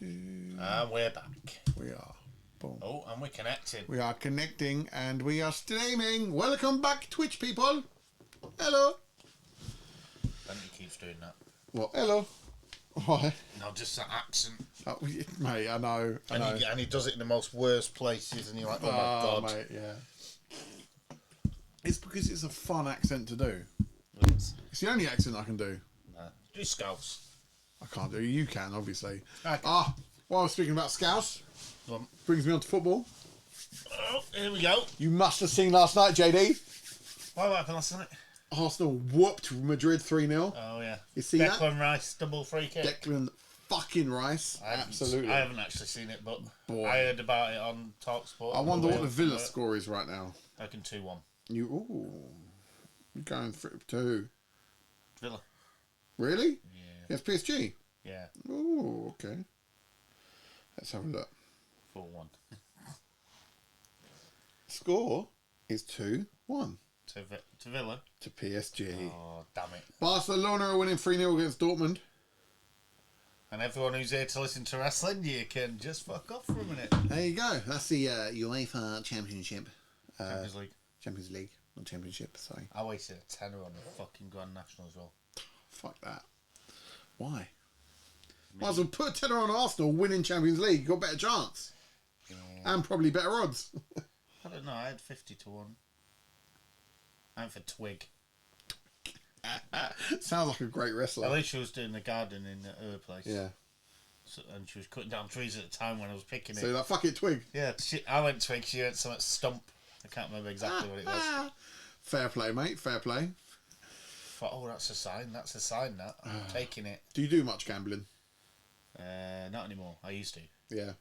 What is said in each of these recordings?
And we're back. We are. Boom. Oh, and we're connecting. We are connecting and we are streaming. Welcome back, Twitch people. Hello. Bentley keeps doing that. What? Hello. Why? No, just that accent. Oh, mate, I know. And he does it in the most worst places, and you're like, oh my god. Mate, yeah. It's because it's a fun accent to do. It's the only accent I can do. Nah. Do Scouse. I can't do. You can, obviously. Okay. While I was speaking about Scouse, brings me on to football. Oh, here we go. You must have seen last night, JD. What happened last night? Arsenal whooped Madrid 3-0. Oh, yeah. You see that? Declan Rice, double free kick. Declan fucking Rice. Absolutely. I haven't actually seen it, but Boy. I heard about it on TalkSport. I wonder what the Villa score is right now. I reckon 2-1. You're going for it too. Villa. Really? Yeah. Yes, PSG? Yeah. Oh, okay. Let's have a look. 4-1. Score is 2-1. To Villa? To PSG. Oh, damn it. Barcelona are winning 3-0 against Dortmund. And everyone who's here to listen to wrestling, you can just fuck off for a minute. There you go. That's the UEFA Championship. Champions League. Not Championship, sorry. I wasted a tenner on the fucking Grand National as well. Fuck that. Why? Might as well put a tenner on Arsenal winning Champions League. You got a better chance. Yeah. And probably better odds. I don't know. I had 50 to 1. I'm for Twig. Sounds like a great wrestler. At least she was doing the garden in her place. Yeah. So, and she was cutting down trees at the time when I was picking it. So like, fuck it, Twig. Yeah, I went Twig. She went something Stump. I can't remember exactly what it was. Fair play, mate. Fair play. Thought, oh, that's a sign. That's a sign. That I'm taking it. Do you do much gambling? Not anymore. I used to. Yeah.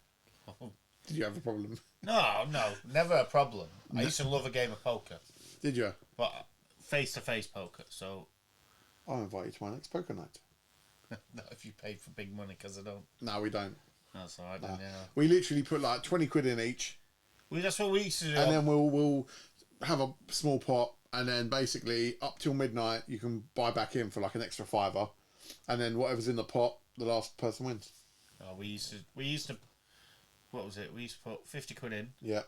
Oh. Did you have a problem? No, never a problem. I used to love a game of poker. Did you? But face-to-face poker, so... I'll invite you to my next poker night. Not if you pay for big money, because I don't. No, we don't. That's alright then, yeah. We literally put like 20 quid in each. That's what we used to do. And then we'll have a small pot, and then basically up till midnight you can buy back in for like an extra £5, and then whatever's in the pot, the last person wins. Oh, we used to what was it? We used to put 50 quid in. Yeah.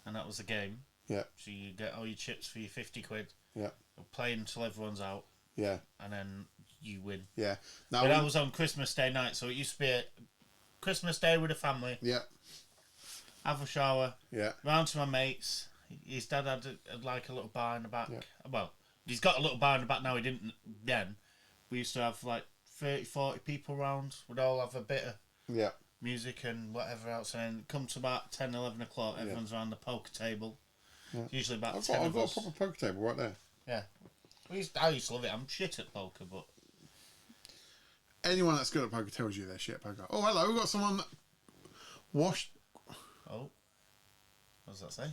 And that was the game. Yeah. So you get all your chips for your 50 quid. Yeah. Play until everyone's out. Yeah. And then you win. Yeah. Now that was on Christmas Day night, so it used to be a Christmas Day with the family. Yeah. Have a shower. Yeah. Round to my mates. His dad had like a little bar in the back. Yeah. Well, he's got a little bar in the back now. He didn't then. We used to have like 30, 40 people round. We'd all have a bit of music and whatever else. And then come to about 10, 11 o'clock, everyone's around the poker table. Yeah. Usually about 10 I've got a proper poker table right there. Yeah. I used to love it. I'm shit at poker, but... Anyone that's good at poker tells you they're shit at poker. Oh, hello. We've got someone washed... Oh. What does that say?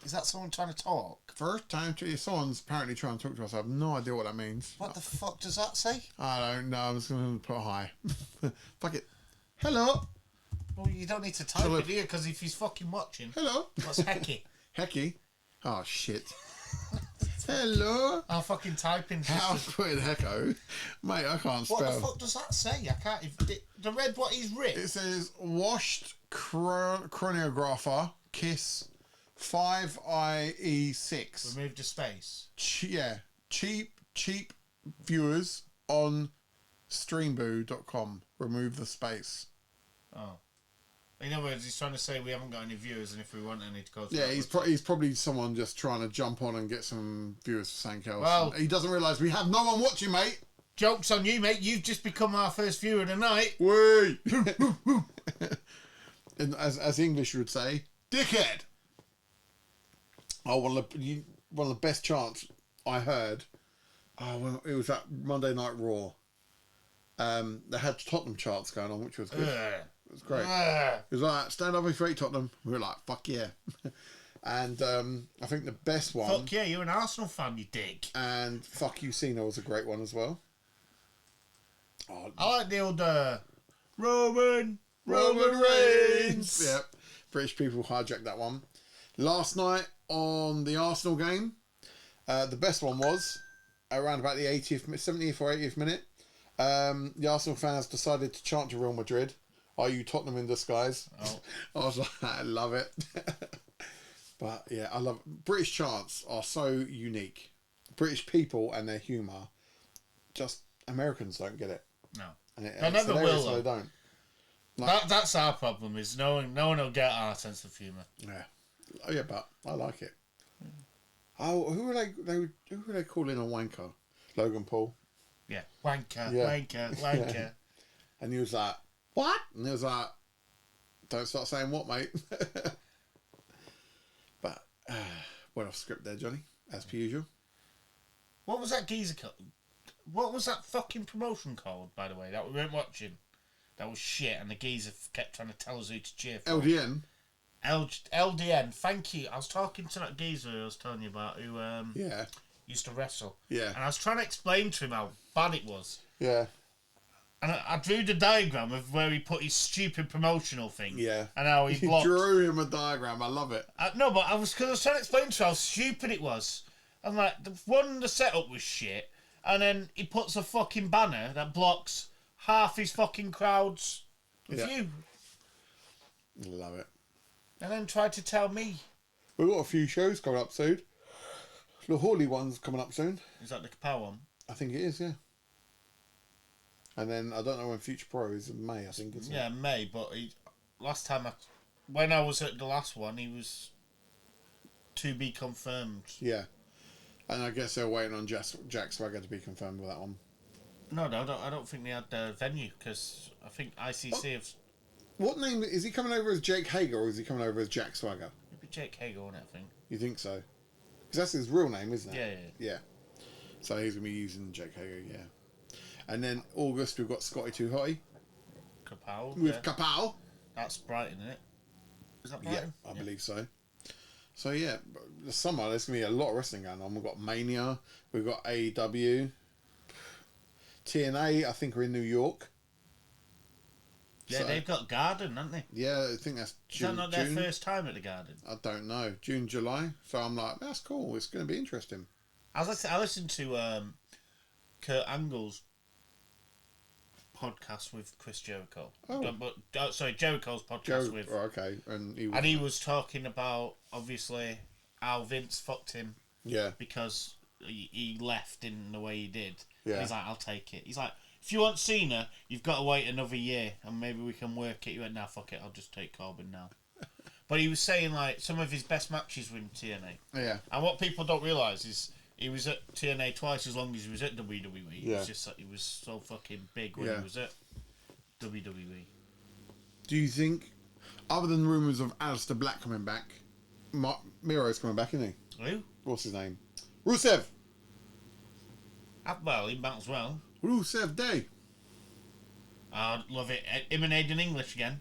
Is that someone trying to talk? First time someone's apparently trying to talk to us. I have no idea what that means. What the fuck does that say? I don't know. I was going to put hi. Fuck it. Hello. Well, you don't need to type it here, because if he's fucking watching... Hello. What's Hecky? Hecky? Oh, shit. Hello. I'll fucking type in... How put in Hecko? Mate, I can't spell. What the fuck does that say? I can't... I read what he's written. It says, washed chronographer, kiss... 5IE6. Remove the space. Cheap viewers on streamboo.com. Remove the space. Oh. In other words, he's trying to say we haven't got any viewers, and if we want any to go... Yeah, he's probably someone just trying to jump on and get some viewers for something else. Well... He doesn't realise we have no one watching, mate. Joke's on you, mate. You've just become our first viewer tonight. Wait. And as the English would say, dickhead. Oh, one of the best chants I heard. Oh, well, it was that Monday Night Raw. They had Tottenham chants going on, which was good. It was great. It was like, stand up if you hate Tottenham. We were like, fuck yeah. And I think the best one... Fuck yeah, you're an Arsenal fan, you dick. And fuck you, Cena was a great one as well. Oh, I like the old Roman Reigns. Yep. British people hijacked that one. Last night on the Arsenal game, the best one was around about the 80th, 70th or 80th minute, the Arsenal fans decided to chant to Real Madrid, "Are you Tottenham in disguise?" Oh. I was like, I love it. But yeah, I love British chants are so unique. British people and their humour, just Americans don't get it. No, and they never will. So they don't. Like, that's our problem. Is no one will get our sense of humour. Yeah, oh yeah, but I like it. Oh, who were they calling a wanker? Logan Paul. Yeah, wanker, wanker. Yeah. And he was like, "What?" And he was like, "Don't start saying what, mate." But went off script there, Johnny, as per usual. What was that geezer called? What was that fucking promotion called, by the way, that we weren't watching? That was shit, and the geezer kept trying to tell us who to cheer for. LDN. LDN, thank you. I was talking to that geezer I was telling you about who used to wrestle. Yeah. And I was trying to explain to him how bad it was. Yeah. And I drew the diagram of where he put his stupid promotional thing. Yeah. And how he blocked. You drew him a diagram. I love it. No, but I was trying to explain to him how stupid it was. I'm like, the setup was shit, and then he puts a fucking banner that blocks half his fucking crowd's view. Love it. And then tried to tell me. We've got a few shows coming up soon. The Hawley one's coming up soon. Is that the Kapow one? I think it is, yeah. And then I don't know when Future Pro is in May, I think, isn't it? Yeah, May, but when I was at the last one, he was to be confirmed. Yeah. And I guess they're waiting on Jack Swagger to be confirmed with that one. No, I don't think they had the venue, because I think ICC have... What name... Is he coming over as Jake Hager, or is he coming over as Jack Swagger? It'd be Jake Hager, wouldn't it, I think? You think so? Because that's his real name, isn't it? Yeah. So he's going to be using Jake Hager, yeah. And then August, we've got Scotty Too Hotty. Kapow. With Kapow. That's Brighton, isn't it? Is that Brighton? Yeah, I believe so. So yeah, the summer, there's going to be a lot of wrestling going on. We've got Mania, we've got AEW. TNA, I think, are in New York. Yeah, so, they've got Garden, haven't they? Yeah, I think that's June. Is that not their first time at the Garden? I don't know. June, July. So I'm like, that's cool. It's going to be interesting. I listened to Kurt Angle's podcast with Chris Jericho. Oh. Sorry, Jericho's podcast with... Oh, okay. And he was talking about, obviously, how Vince fucked him. Yeah. Because he left in the way he did. Yeah. And he's like, I'll take it. He's like, if you want Cena, you've got to wait another year and maybe we can work it. He went, nah, fuck it, I'll just take Corbin now. But he was saying, like, some of his best matches were in TNA. Yeah. And what people don't realise is he was at TNA twice as long as he was at WWE. Yeah. It's just that he was so fucking big when he was at WWE. Do you think, other than rumours of Aleister Black coming back, Miro's coming back, isn't he? Who? What's his name? Rusev! Well, he might as well. Rusev Day. I'd love it. Him and Aiden English again.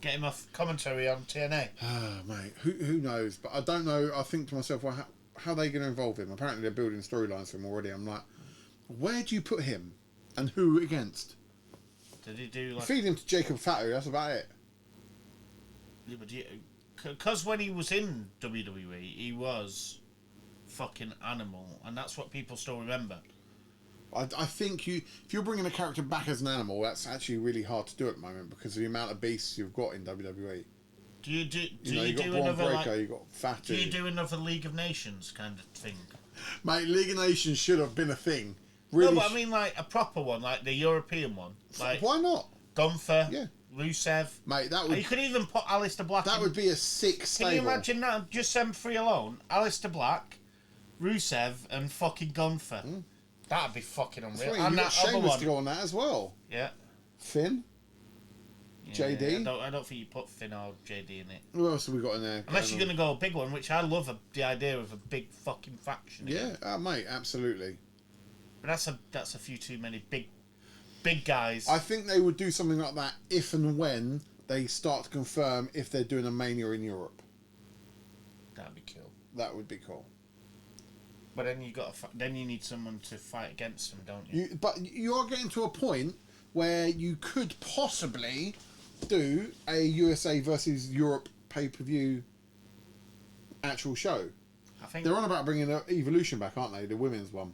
Get him off commentary on TNA. Ah, mate. Who knows? But I don't know. I think to myself, well, how are they going to involve him? Apparently they're building storylines for him already. I'm like, where do you put him? And who against? Did he do like... Feed him to Jacob Fatu, that's about it. Yeah, but because when he was in WWE, he was fucking animal. And that's what people still remember. I think if you're bringing a character back as an animal, that's actually really hard to do at the moment because of the amount of beasts you've got in WWE. Do you you've got Braun Breaker, you've got Fatu. Do you do another League of Nations kind of thing? Mate, League of Nations should have been a thing. Really no, but I mean like a proper one, like the European one. Like why not? Gunther, yeah. Rusev. Mate, that would... You could even put Aleister Black That would be a sick stable. Can you imagine that? Just them three alone. Aleister Black, Rusev, and fucking Gunther. Mm. That'd be fucking unreal. Right, and you've that got other Sheamus one. to go on that as well. Yeah. Finn. Yeah, JD. I don't think you put Finn or JD in it. Who else have we got in there? Unless you're going to go a big one, which I love the idea of a big fucking faction. Yeah, mate, absolutely. But that's a few too many big guys. I think they would do something like that if and when they start to confirm if they're doing a Mania in Europe. That'd be cool. That would be cool. But then you need someone to fight against them, don't you? But you are getting to a point where you could possibly do a USA versus Europe pay-per-view actual show. I think they're on about bringing Evolution back, aren't they? The women's one.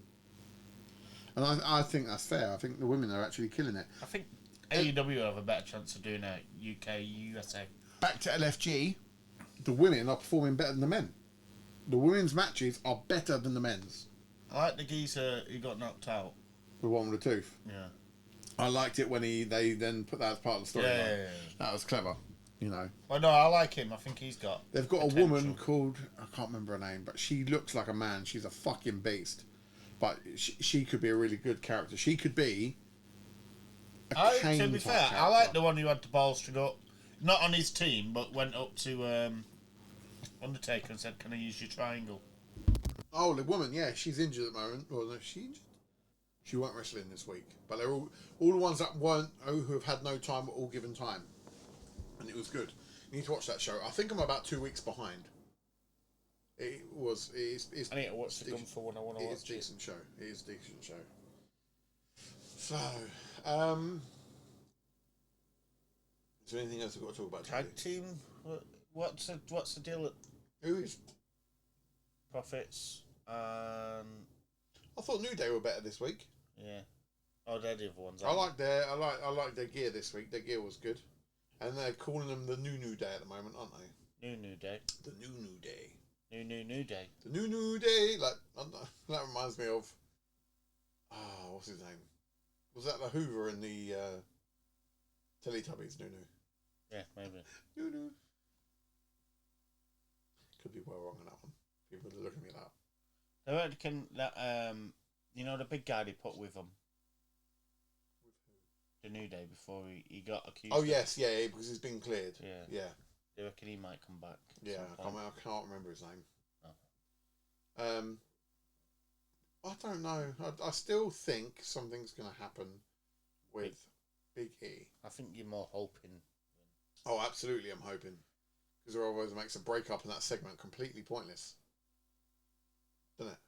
And I think that's fair. I think the women are actually killing it. I think AEW have a better chance of doing a UK, USA. Back to LFG, the women are performing better than the men. The women's matches are better than the men's. I like the geezer who got knocked out. The one with the tooth. Yeah. I liked it when they then put that as part of the story. Yeah. That was clever, you know. Well, no, I like him. I think he's got. They've got potential. a woman called, I can't remember her name, but she looks like a man. She's a fucking beast. But she could be a really good character. She could be a Kane to be type fair, character. I like the one who had the balls to go, not on his team, but went up to Undertaker and said, "Can I use your triangle?" Oh, the woman, yeah, she's injured at the moment. Well, no, she injured. She won't wrestle in this week, but they're all the ones that weren't, who have had no time, were all given time, and it was good. You need to watch that show. I think I'm about 2 weeks behind. It's I need to watch the Gun for when I want to watch it. It's a decent show. It is a decent show. So, is there anything else we've got to talk about? Tag team. What's the deal at Who is? Profits and I thought New Day were better this week. yeah. Oh, they're the other ones. I like their gear this week. Their gear was good, and they're calling them the New Day at the moment, aren't they? New Day. The New Day. New Day. The New Day. Like that reminds me of. What's his name? Was that the Hoover in the Teletubbies? New. Yeah, maybe. New. Could be well wrong on that one. People are looking at that. They reckon that you know the big guy they put with them. With who? The New Day before he got accused. Oh yes, yeah, because he's been cleared. Yeah. They reckon he might come back. Yeah, I can't remember his name. Oh. I don't know. I still think something's going to happen with Big E. I think you're more hoping. Oh, absolutely, I'm hoping. Because otherwise it makes a break-up in that segment completely pointless. Doesn't it?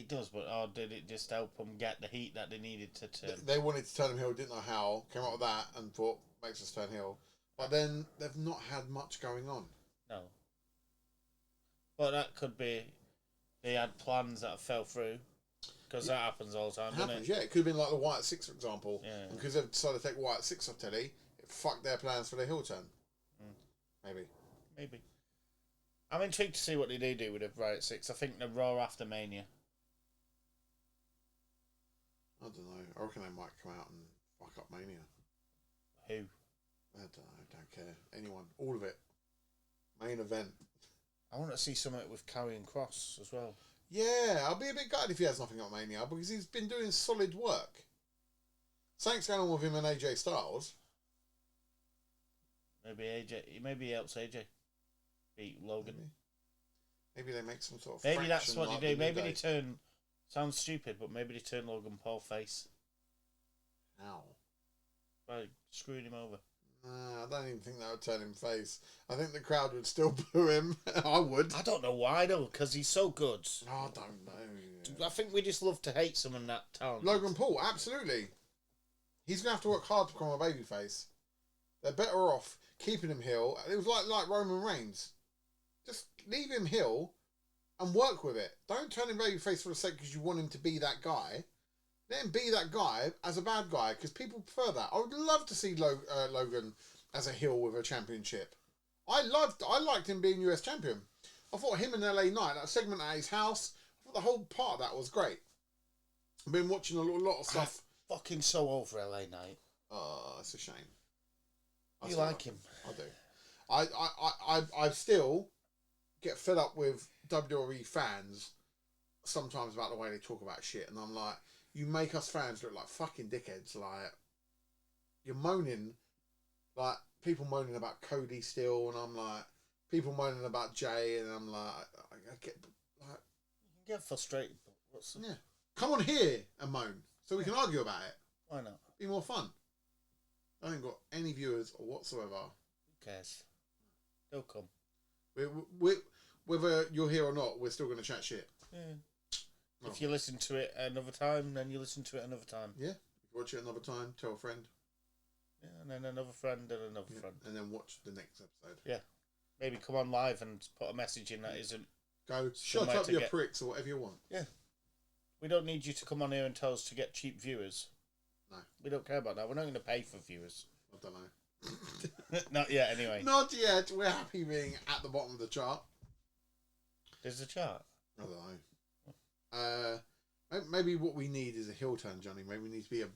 It does, but did it just help them get the heat that they needed to turn? They wanted to turn him heel, didn't know how. Came up with that and thought, makes us turn heel. But then they've not had much going on. No. But that could be they had plans that fell through. Because that happens all the time, doesn't it? Yeah. It could have been like the Wyatt Six, for example. Yeah. And because they've decided to take Wyatt Six off telly, it fucked their plans for their heel turn. Maybe. I'm intrigued to see what they do with the Wyatt Six. I think the Raw after Mania. I don't know. I reckon they might come out and fuck up Mania. Who? I don't know. Don't care. Anyone. All of it. Main event. I want to see something with Karrion Kross as well. Yeah, I'll be a bit gutted if he has nothing on Mania because he's been doing solid work. Something's going on with him and AJ Styles. Maybe he helps AJ beat Logan. Maybe they make some sort of. Maybe that's what like they do. Maybe they turn. Sounds stupid, but maybe they turn Logan Paul face. How? By screwing him over. Nah, I don't even think that would turn him face. I think the crowd would still boo him. I would. I don't know why though, because he's so good. I don't know. I think we just love to hate someone that talented. Logan Paul, absolutely. He's gonna have to work hard to become a babyface. They're better off keeping him heel. It was like Roman Reigns. Just leave him heel and work with it. Don't turn him babyface for the sake because you want him to be that guy. Let him be that guy as a bad guy because people prefer that. I would love to see Logan as a heel with a championship. I liked him being US champion. I thought him and LA Knight, that segment at his house, I thought the whole part of that was great. I've been watching a lot of stuff. I'm fucking so over LA Knight. Oh, it's a shame. You like him? I do. I still get fed up with WWE fans sometimes about the way they talk about shit, and I'm like, you make us fans look like fucking dickheads. Like, you're moaning, like people moaning about Cody still, and I'm like, people moaning about Jay, and I'm like, I get like, you can get frustrated. But what's yeah? Come on here and moan so we can argue about it. Why not? Be more fun. I haven't got any viewers or whatsoever. Who cares? They'll come. Whether you're here or not, we're still going to chat shit. Yeah. Oh. If you listen to it another time, then you listen to it another time. Yeah. If you watch it another time, tell a friend. Yeah, and then another friend and another friend. And then watch the next episode. Yeah. Maybe come on live and put a message in that isn't... Go, shut up your pricks or whatever you want. Yeah. We don't need you to come on here and tell us to get cheap viewers. No. We don't care about that. We're not going to pay for viewers. I don't know. Not yet, anyway. Not yet. We're happy being at the bottom of the chart. There's a chart. I don't know. Maybe what we need is a heel turn, Johnny. Maybe we need to be a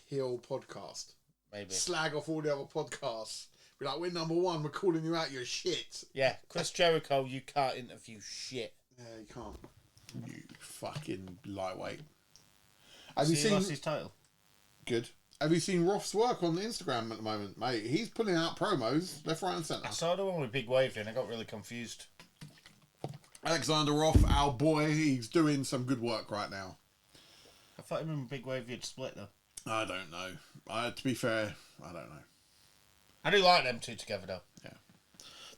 heel podcast. Maybe. Slag off all the other podcasts. Be like, we're number one. We're calling you out. You're shit. Yeah, Chris Jericho, you can't interview shit. Yeah, you can't. You fucking lightweight. Have you seen his title? Good. Have you seen Roth's work on Instagram at the moment, mate? He's pulling out promos left, right, and centre. I saw the one with Big Wavy and I got really confused. Alexander Roth, our boy, he's doing some good work right now. I thought him and Big Wavy had split though. I don't know. To be fair, I don't know. I do like them two together though. Yeah.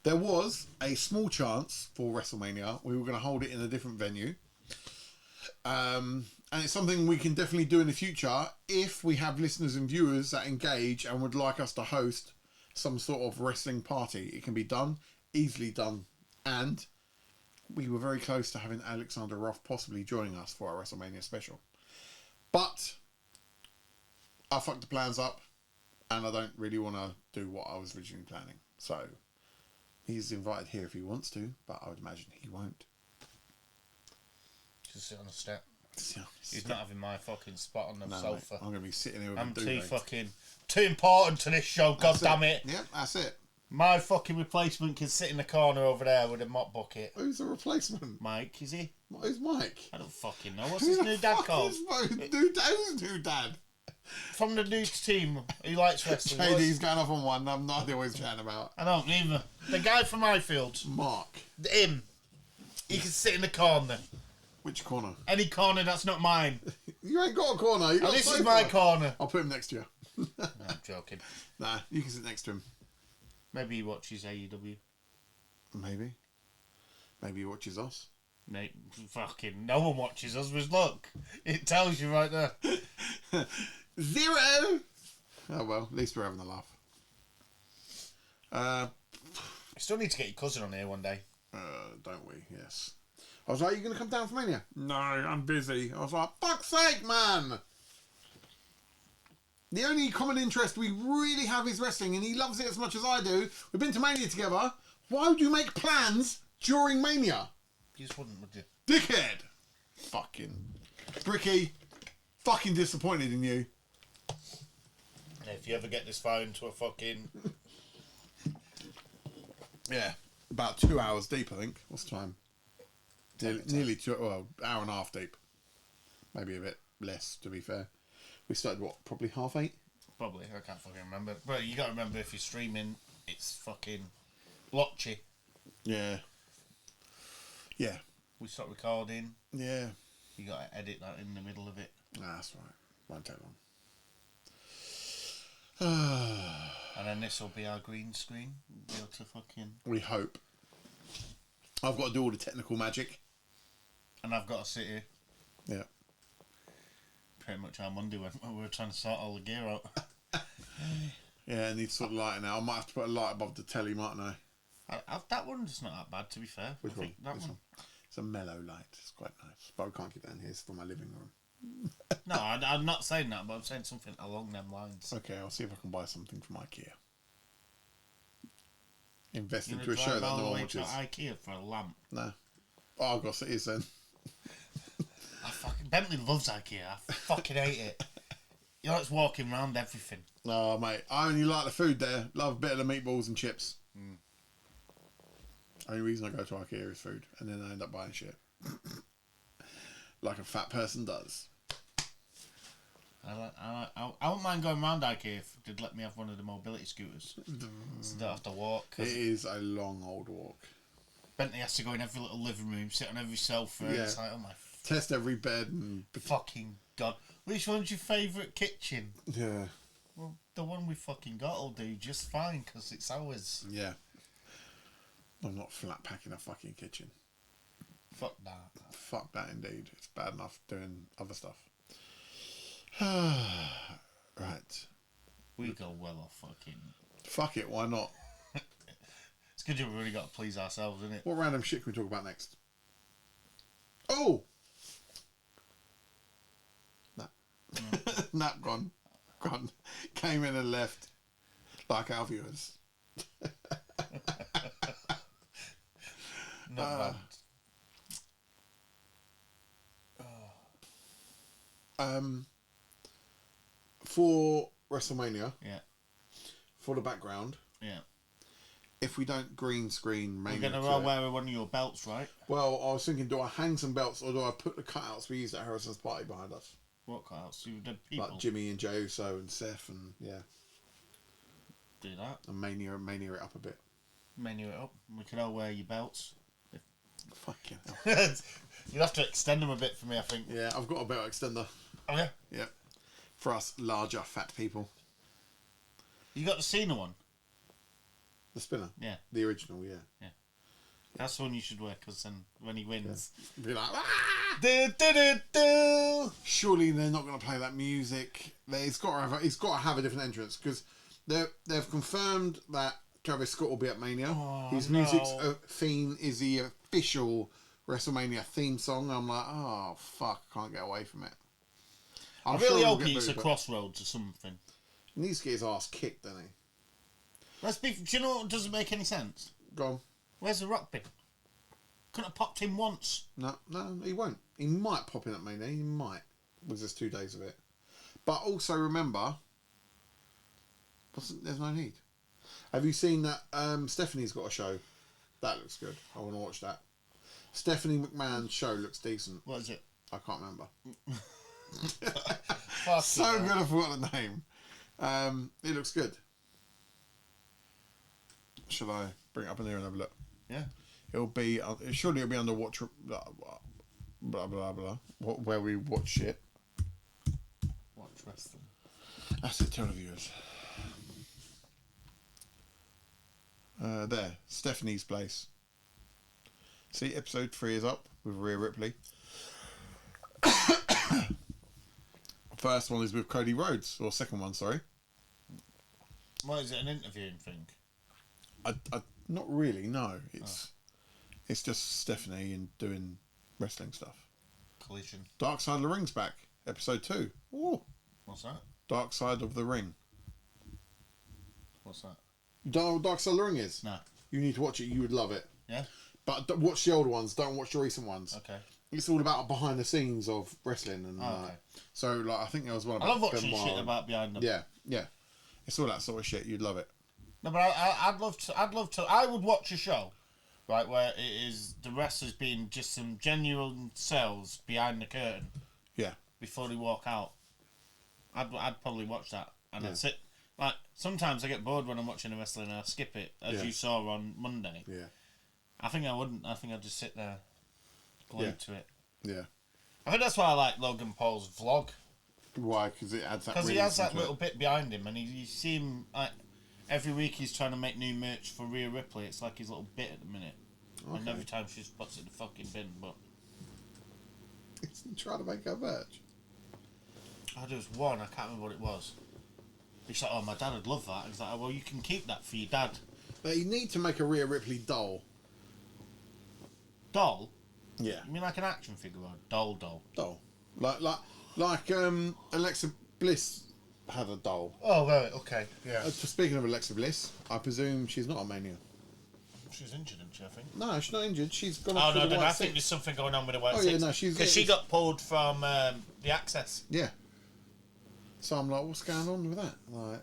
There was a small chance for WrestleMania. We were going to hold it in a different venue. And it's something we can definitely do in the future if we have listeners and viewers that engage and would like us to host some sort of wrestling party. It can be done, easily done. And we were very close to having Alexander Roth possibly joining us for our WrestleMania special. But I fucked the plans up and I don't really want to do what I was originally planning. So he's invited here if he wants to, but I would imagine he won't. Just sit on the step. Yeah, He's not having my fucking spot on the sofa. Mate, I'm going to be sitting here with I'm a too important to this show, That's damn it. Yep, that's it. My fucking replacement can sit in the corner over there with a mop bucket. Who's the replacement? Mike, is he? Who's Mike? I don't fucking know. What's his new dad called? Who's new dad? From the new team who likes wrestling. JD's going off on one. I'm not always chatting about. I don't either. The guy from Highfield. Mark. Him. He can sit in the corner. Which corner? Any corner that's not mine. You ain't got a corner. You got this is my corner. I'll put him next to you. No, I'm joking. Nah, you can sit next to him. Maybe he watches AEW. Maybe. Maybe he watches us. Mate, fucking no one watches us. But look, it tells you right there. 0. Oh well, at least we're having a laugh. You still need to get your cousin on here one day. Don't we? Yes. I was like, you going to come down for Mania? No, I'm busy. I was like, fuck's sake, man! The only common interest we really have is wrestling, and he loves it as much as I do. We've been to Mania together. Why would you make plans during Mania? You just wouldn't, would you? Dickhead! Fucking. Bricky, fucking disappointed in you. If you ever get this far into a fucking... Yeah, about 2 hours deep, I think. What's the time? Nearly 2, well, hour and a half deep. Maybe a bit less, to be fair. We started, what, probably 8:30? Probably, I can't fucking remember. But you got to remember, if you're streaming, it's fucking blotchy. Yeah. Yeah. We start recording. Yeah. You got to edit that in the middle of it. Nah, that's right. Won't take long. And then this will be our green screen. We'll be able to fucking... We hope. I've got to do all the technical magic. And I've got to sit here. Yeah. Pretty much how Monday went when we were trying to sort all the gear out. Yeah, I need to sort of lighting out. I might have to put a light above the telly, mightn't I? That one's not that bad, to be fair. Which one? That This one. It's a mellow light. It's quite nice. But I can't keep that in here. It's for my living room. No, I'm not saying that, but I'm saying something along them lines. Okay, I'll see if I can buy something from IKEA. Invest You're into a gonna show drive that all no the one way to watches. IKEA for a lamp. No. Oh, I've got cities then. Bentley loves IKEA. I fucking hate it. He likes walking around everything. No, mate. I only like the food there. Love a bit of the meatballs and chips. Only reason I go to IKEA is food. And then I end up buying shit. Like a fat person does. I wouldn't mind going around IKEA if they'd let me have one of the mobility scooters. So I don't have to walk. It is a long old walk. Bentley has to go in every little living room, sit on every sofa. Yeah. It's like, oh my Test every bed and... fucking God. Which one's your favourite kitchen? Yeah. Well, the one we fucking got will do just fine because it's ours. Yeah. I'm not flat packing a fucking kitchen. Fuck that. Fuck that indeed. It's bad enough doing other stuff. Right. We go well off fucking... Fuck it, why not? It's good we've really got to please ourselves, isn't it? What random shit can we talk about next? Oh! Nap gone. Came in and left like our viewers. Not bad. For WrestleMania, Yeah. for the background, Yeah. if we don't green screen We're Mania, going to wear one of your belts, right? well, I was thinking, do I hang some belts or do I put the cutouts we used at Harrison's party behind us? What cutouts? You did people? Like Jimmy and Jey Uso and Seth and Do that. and Mania it up a bit. Menu it up. We can all wear your belts. Fucking hell. You'll have to extend them a bit for me, I think. Yeah, I've got a belt extender. Oh, yeah? Yeah. For us larger, fat people. You got the Cena one? The spinner? Yeah. The original, yeah. Yeah. That's the one you should wear, because then when he wins... Yeah. Be like, do, do, do, do. Surely they're not going to play that music. It's got to have a different entrance, because they've confirmed that Travis Scott will be at Mania. Oh, His no. music's theme is the official WrestleMania theme song. I'm like, oh, fuck, I can't get away from it. I really hope he's a Crossroads or something. He needs to get his ass kicked, doesn't he? Do you know what doesn't make any sense? Go on. Where's the rock bit? Couldn't have popped in once. No, he won't. He might pop in at Mania. He might. Was just 2 days of it. But also remember, there's no need. Have you seen that Stephanie's got a show? That looks good. I want to watch that. Stephanie McMahon's show looks decent. What is it? I can't remember. Fuck So good I forgot the name. It looks good. Shall I bring it up in here and have a look? Yeah. Surely it'll be under watch blah blah blah, where we watch shit. Watch wrestling. That's it, tell the viewers. There, Stephanie's Place. See, episode 3 is up with Rhea Ripley. First one is with Cody Rhodes, or second one, sorry. What is it, an interviewing thing? I not really, no. It's just Stephanie and doing wrestling stuff. Collision. Dark Side of the Ring's back, episode 2. Ooh. What's that? Dark Side of the Ring. What's that? You don't know what Dark Side of the Ring is? No. You need to watch it, you would love it. Yeah? But watch the older ones, don't watch the recent ones. Okay. It's all about behind the scenes of wrestling. And okay. so, like, I think there was one about I love watching Benoit. shit about behind them. Yeah. It's all that sort of shit, you'd love it. No, but I'd love to. I would watch a show, right, where it is the wrestlers being just some genuine selves behind the curtain. Yeah. Before they walk out, I'd probably watch that, and I'd sit. Like sometimes I get bored when I'm watching a wrestling and I skip it, as you saw on Monday. Yeah. I think I wouldn't. I think I'd just sit there, glued to it. Yeah. I think that's why I like Logan Paul's vlog. Why? Because it adds that. Because he has that little bit behind him, and you see him like every week he's trying to make new merch for Rhea Ripley. It's like his little bit at the minute, and every time she just puts it in the fucking bin. But he's trying to make her merch. Oh, there was one. I can't remember what it was. He's like, "Oh, my dad would love that." He's like, "Oh, well, you can keep that for your dad." But you need to make a Rhea Ripley doll. Doll? Yeah. You mean like an action figure or a doll? Doll. Like Alexa Bliss had a doll. Oh, right, okay, yeah. Speaking of Alexa Bliss, I presume she's not a Mania. She's injured, isn't she, I think? No, she's not injured. She's gone Oh, up no, the White I Six. think there's something going on with the White Oh, Six. yeah, no, she's... Because she got pulled from the Access. Yeah. So I'm like, what's going on with that? Like,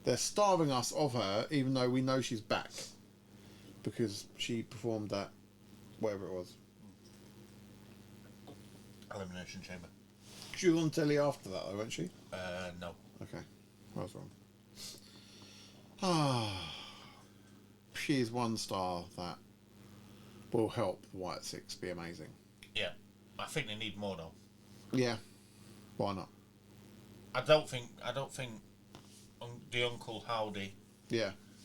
they're starving us of her, even though we know she's back. Because she performed that, whatever it was. Elimination Chamber. She was on telly after that, though, wasn't she? No. Okay. I was wrong. Ah. She is one star that will help the White Six be amazing. Yeah. I think they need more, though. Yeah. Why not? I don't think the Uncle Howdy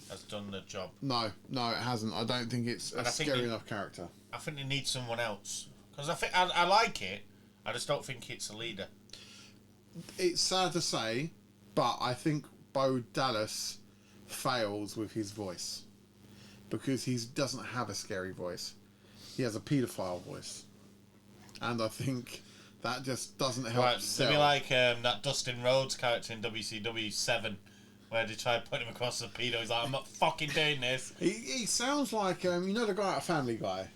has done the job. No, it hasn't. I don't think it's a scary enough character. I think they need someone else. Because I think I like it, I just don't think it's a leader. It's sad to say, but I think Bo Dallas fails with his voice. Because he doesn't have a scary voice. He has a paedophile voice. And I think That just doesn't help. Right, it'd be like that Dustin Rhodes character in WCW 7, where they try to put him across the pedo. He's like, I'm not fucking doing this. He sounds like you know the guy at Family Guy.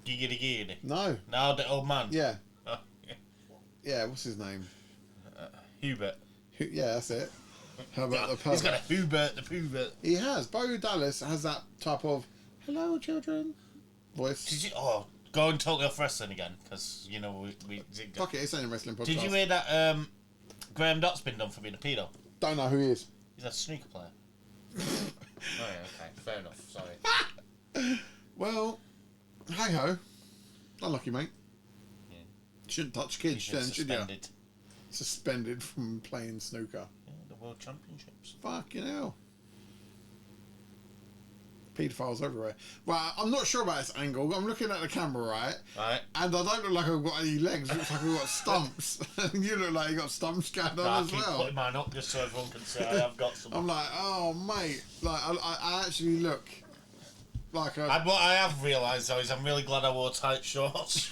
Giggity giggity. No. No, the old man. Yeah. Oh, yeah. Yeah. What's his name? Hubert. Yeah, that's it. How about the pervert? He's got a Hubert the Hubert. He has. Bo Dallas has that type of "hello, children" voice. Did you? Oh, going totally off wrestling again, because you know we Fuck it, it's only a wrestling podcast. Did you hear that Graham Dott's been done for being a pedo? Don't know who he is. He's a snooker player. Oh yeah, okay, fair enough. Sorry. Well, hey ho, unlucky mate. Yeah. Shouldn't touch kids then, should you? Suspended. Suspended from playing snooker. Yeah, the World Championships. Fucking hell. Paedophiles everywhere. Well, I'm not sure about this angle. I'm looking at the camera, right? Right. And I don't look like I've got any legs. It looks like I've got stumps. And you look like you got stumps going on as I keep well. putting mine up just so everyone can say I have got some. I'm like, oh, mate. Like, I actually look like a... What I have realised, though, is I'm really glad I wore tight shorts.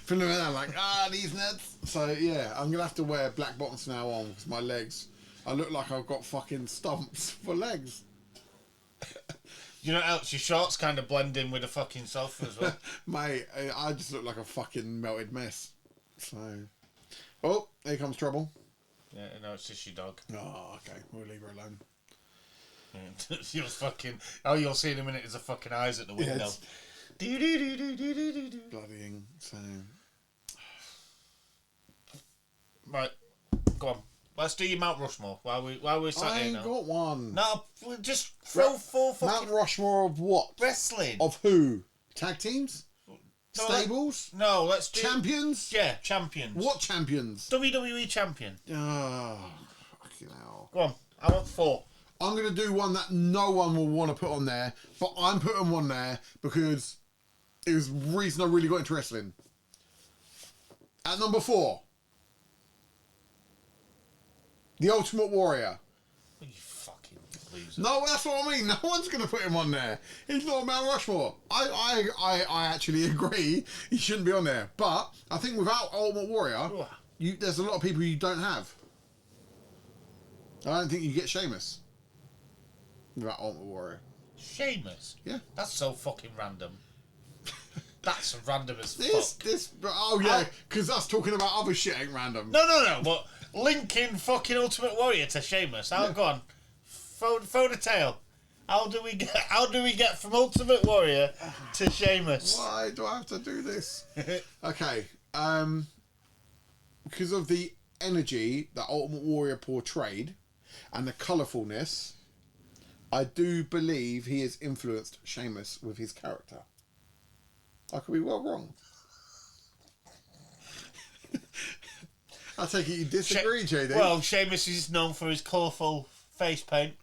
Feeling around like, these nuts. So, yeah, I'm going to have to wear black bottoms from now on because my legs... I look like I've got fucking stumps for legs. You know what else? Your shorts kind of blend in with the fucking sofa as well. Mate, I just look like a fucking melted mess. So... Oh, here comes trouble. Yeah, no, it's just your dog. Oh, okay. We'll leave her alone. Yeah. You'll fucking... All you'll see in a minute is the fucking eyes at the window. Yeah, bloodying. So... Right, go on. Let's do your Mount Rushmore while we're sat I here ain't now. got one. No, just throw four fucking... Mount Rushmore of what? Wrestling. Of who? Tag teams? No, Stables? No, let's do... Champions? Yeah, champions. What champions? WWE champion. Oh, fucking hell. Go on, I want 4. I'm going to do one that no one will want to put on there, but I'm putting one there because it was the reason I really got into wrestling. At number 4, The Ultimate Warrior. You fucking loser. No, that's what I mean. No one's going to put him on there. He's not Mount Rushmore. I actually agree he shouldn't be on there. But I think without Ultimate Warrior, there's a lot of people you don't have. I don't think you get Sheamus without Ultimate Warrior. Sheamus? Yeah. That's so fucking random. That's random as fuck. Oh yeah, because us talking about other shit ain't random. No, but linking fucking Ultimate Warrior to Sheamus. Go on. Throw the tail. How do we get from Ultimate Warrior to Sheamus? Why do I have to do this? Okay. Because of the energy that Ultimate Warrior portrayed and the colourfulness, I do believe he has influenced Sheamus with his character. I could be well wrong. I take it you disagree, JD. Well, Sheamus is known for his colourful face paint.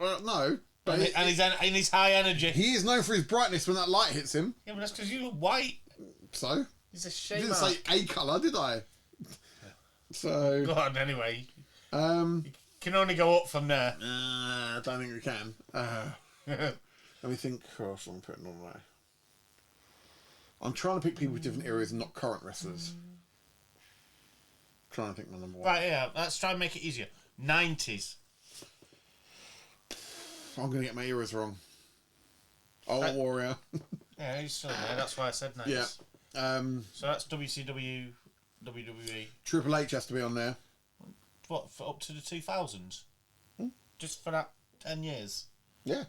Well, no. But and his high energy. He is known for his brightness when that light hits him. Yeah, but that's because you're white. So? He's a I shame. didn't say a colour, did I? So... Go on, anyway. You can only go up from there. I don't think we can. Let me think who else I'm putting on there. I'm trying to pick people with different eras and not current wrestlers. Trying to think my number 1. Right, yeah, let's try and make it easier. 90s. I'm going to get my eras wrong. Old Warrior. Yeah, he's still there. That's why I said 90s. Yeah. So that's WCW, WWE. Triple H has to be on there. What, for up to the 2000s? Just for that 10 years? Yeah.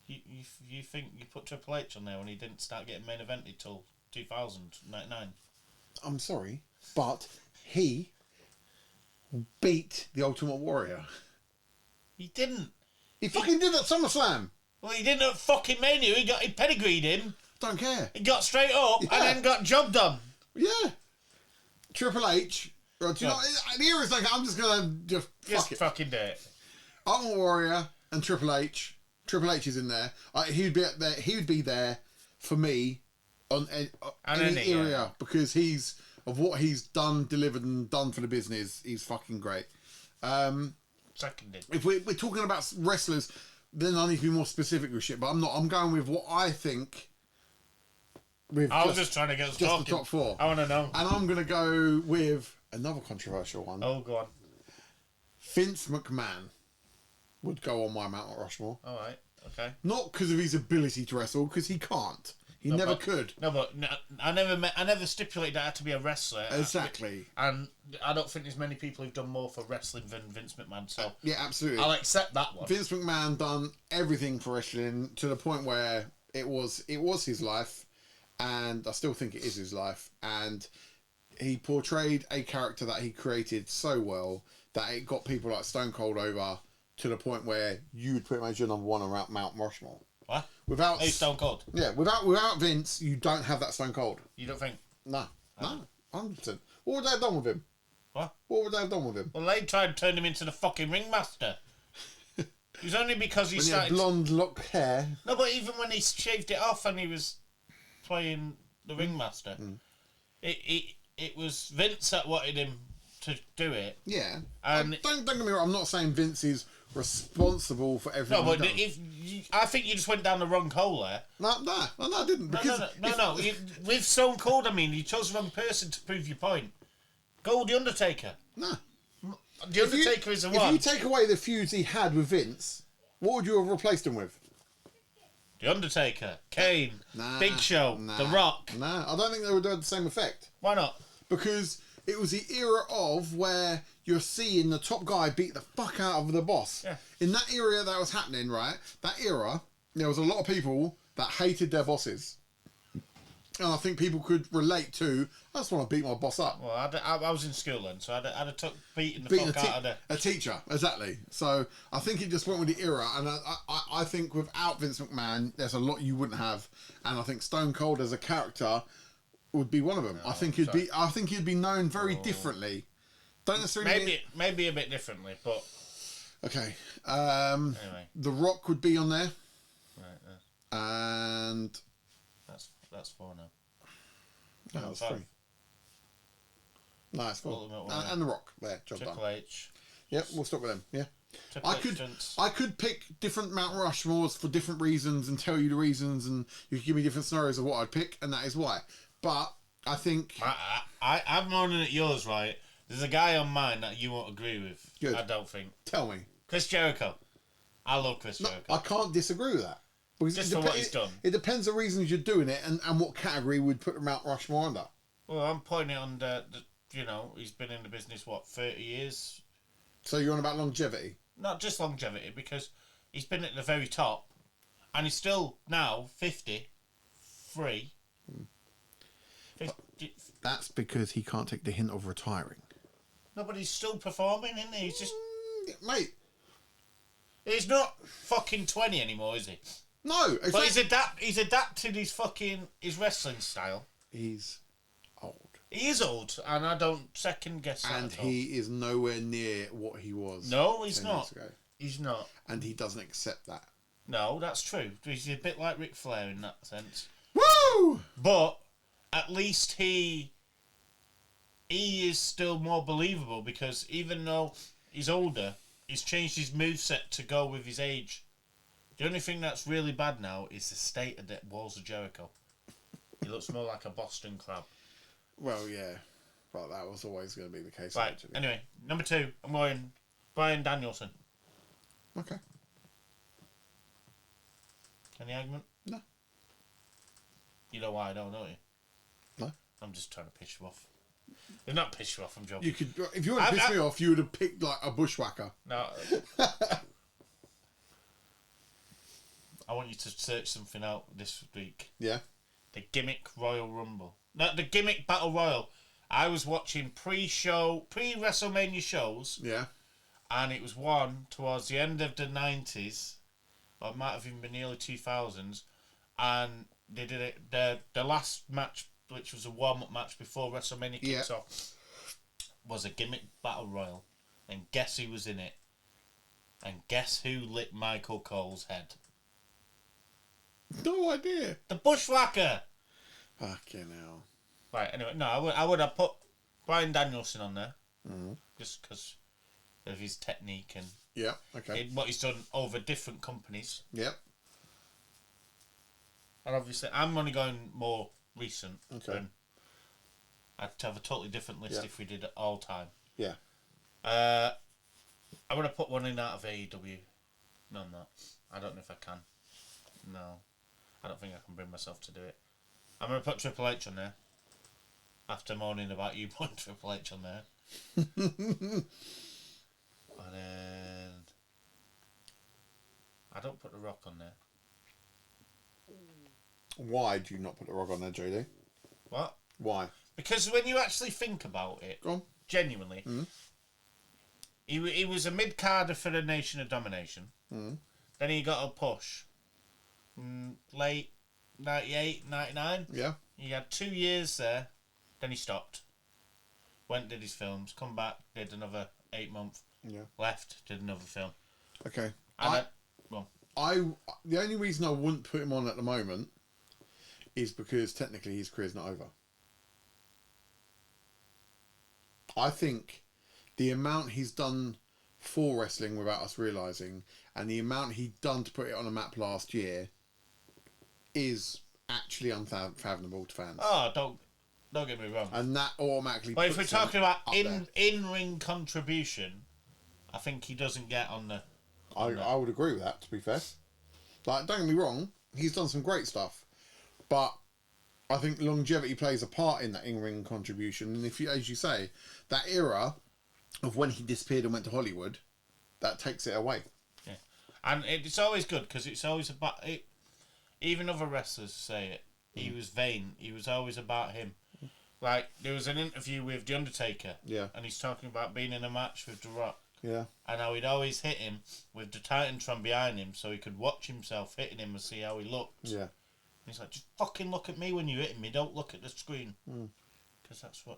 You think you put Triple H on there when he didn't start getting main evented till 2099? I'm sorry, but he beat the Ultimate Warrior. He didn't. He fucking did at SummerSlam. Well, he didn't at fucking Mania. He pedigreed him. Don't care. He got straight up and then got job done. Yeah. Triple H. Right, do you know, the era's like, I'm just going to just fucking do it. Ultimate Warrior and Triple H. Triple H is in there. He would be there for me on any area because he's of what he's done, delivered, and done for the business. He's fucking great. Seconded. If we're talking about wrestlers, then I need to be more specific with shit. But I'm not. I'm going with what I think I was just trying to get us just talking. the top 4. I want to know. And I'm going to go with another controversial one. Oh, go on. Vince McMahon would go on my Mount Rushmore. All right. Okay. Not because of his ability to wrestle, because he can't. He never could. No, but I never stipulated that I had to be a wrestler. Exactly. And I don't think there's many people who've done more for wrestling than Vince McMahon. So yeah, absolutely. I'll accept that one. Vince McMahon done everything for wrestling to the point where it was his life, and I still think it is his life. And he portrayed a character that he created so well that it got people like Stone Cold over to the point where you would put him as your number 1 around Mount Rushmore. What? Without Stone Cold. Yeah, without Vince, you don't have that Stone Cold. You don't think? No, 100%. What would they have done with him? What? What would they have done with him? Well, they tried to turn him into the fucking ringmaster. It was only because he when started... He had blonde lock hair. No, but even when he shaved it off and he was playing the ringmaster, it was Vince that wanted him to do it. Yeah. And don't get me wrong, I'm not saying Vince is responsible for everything. No, but I think you just went down the wrong hole there. No, I didn't. Because No. With Stone Cold, I mean, you chose the wrong person to prove your point. Go with The Undertaker. No. The Undertaker is the one. If you take away the feuds he had with Vince, what would you have replaced him with? The Undertaker, Kane, Big Show, The Rock. No, I don't think they would have the same effect. Why not? Because it was the era of where you're seeing the top guy beat the fuck out of the boss. Yeah. In that era that was happening, right? That era, there was a lot of people that hated their bosses. And I think people could relate to, I just want to beat my boss up. Well, I was in school then, so I'd have took beating the fuck out of a teacher, exactly. So I think it just went with the era. And I think without Vince McMahon, there's a lot you wouldn't have. And I think Stone Cold as a character would be one of them. I think he'd be known very differently. Don't necessarily maybe a bit differently, but okay. Anyway, The Rock would be on there, right? And that's 4 now. No, that's 3. No, it's 4. And The Rock there. Job done. Triple H. Yep, we'll stop with them. Yeah. Triple I could pick different Mount Rushmores for different reasons and tell you the reasons, and you could give me different scenarios of what I'd pick, and that is why. But I think I'm moaning at yours, right? There's a guy on mine that you won't agree with. Good. I don't think. Tell me. Chris Jericho. I love Chris Jericho. I can't disagree with that. Because just for what he's done. It depends the reasons you're doing it and what category would put Mount Rushmore under. Well, I'm pointing on he's been in the business, 30 years? So you're on about longevity? Not just longevity, because he's been at the very top, and he's still now 53. 50. That's because he can't take the hint of retiring. No, but he's still performing, isn't he? He's just... Mate. He's not fucking 20 anymore, is he? No. But he's adapted his wrestling style. He's old. He is old, and I don't second guess that. And he is nowhere near what he was. No, he's not. He's not. And he doesn't accept that. No, that's true. He's a bit like Ric Flair in that sense. Woo! But at least he is still more believable, because even though he's older, he's changed his moveset to go with his age. The only thing that's really bad now is the state of the walls of Jericho. He looks more like a Boston crab. Well, yeah. But that was always going to be the case. Right, actually. Anyway, number 2, I'm going Bryan Danielson. Okay. Any argument? No. You know why I don't know you? No. I'm just trying to piss you off. They're not piss you off, I'm joking. You could, if you want to piss me off, you would have picked like a bushwhacker. No. I want you to search something out this week. Yeah. The Gimmick Royal Rumble. No, the Gimmick Battle Royal. I was watching pre-WrestleMania shows. Yeah. And it was one towards the end of the 90s. Or it might have even been the early 2000s. And they did it. The last match, which was a warm-up match before WrestleMania kicks off, was a Gimmick Battle Royal. And guess who was in it? And guess who lit Michael Cole's head? No idea. The Bushwhacker. Fucking hell. Right, anyway, no, I would have put Bryan Danielson on there. Mm-hmm. Just because of his technique and what he's done over different companies. Yep. And obviously, I'm only going more recent. Okay. And I'd have a totally different list if we did it all time. Yeah. I'm going to put one in out of AEW. No, I'm not. I don't know if I can. No. I don't think I can bring myself to do it. I'm going to put Triple H on there. After moaning about you putting Triple H on there. And then... I don't put The Rock on there. Why do you not put The Rock on there, JD? What? Why? Because when you actually think about it, Go on. genuinely, he was a mid-carder for the Nation of Domination. Then he got a push. Late 98, 99. Yeah. He had 2 years there. Then he stopped. Went, did his films. Come back, did another 8 months. Yeah. Left, did another film. Okay. And the only reason I wouldn't put him on at the moment is because technically his career's not over. I think the amount he's done for wrestling without us realising, and the amount he'd done to put it on a map last year, is actually unfathomable to fans. Oh, don't get me wrong. And that automatically. But if we're talking about in-ring contribution, I think he doesn't get on the. I would agree with that. To be fair, like, don't get me wrong, he's done some great stuff, but I think longevity plays a part in that in-ring contribution. And if you, as you say, that era of when he disappeared and went to Hollywood, that takes it away. Yeah, and it's always good because it's always about it. Even other wrestlers say it. He was vain. He was always about him. Like, there was an interview with The Undertaker. Yeah. And he's talking about being in a match with The Rock. Yeah. And how he'd always hit him with the Titantron behind him so he could watch himself hitting him and see how he looked. Yeah. And he's like, just fucking look at me when you're hitting me. Don't look at the screen. Because that's what...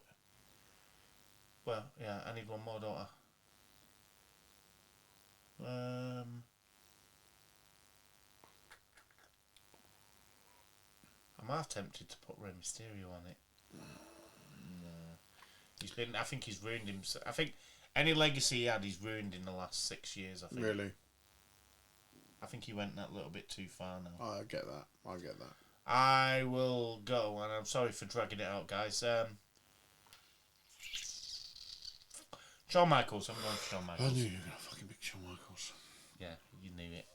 Well, yeah, I need one more, don't I? I'm half tempted to put Rey Mysterio on it. No. I think he's ruined himself. I think any legacy he had, he's ruined in the last 6 years, I think. Really? I think he went that little bit too far now. I get that. I will go, and I'm sorry for dragging it out, guys. Shawn Michaels. I'm going for Shawn Michaels. I knew you were going to fucking pick Shawn Michaels. Yeah, you knew it.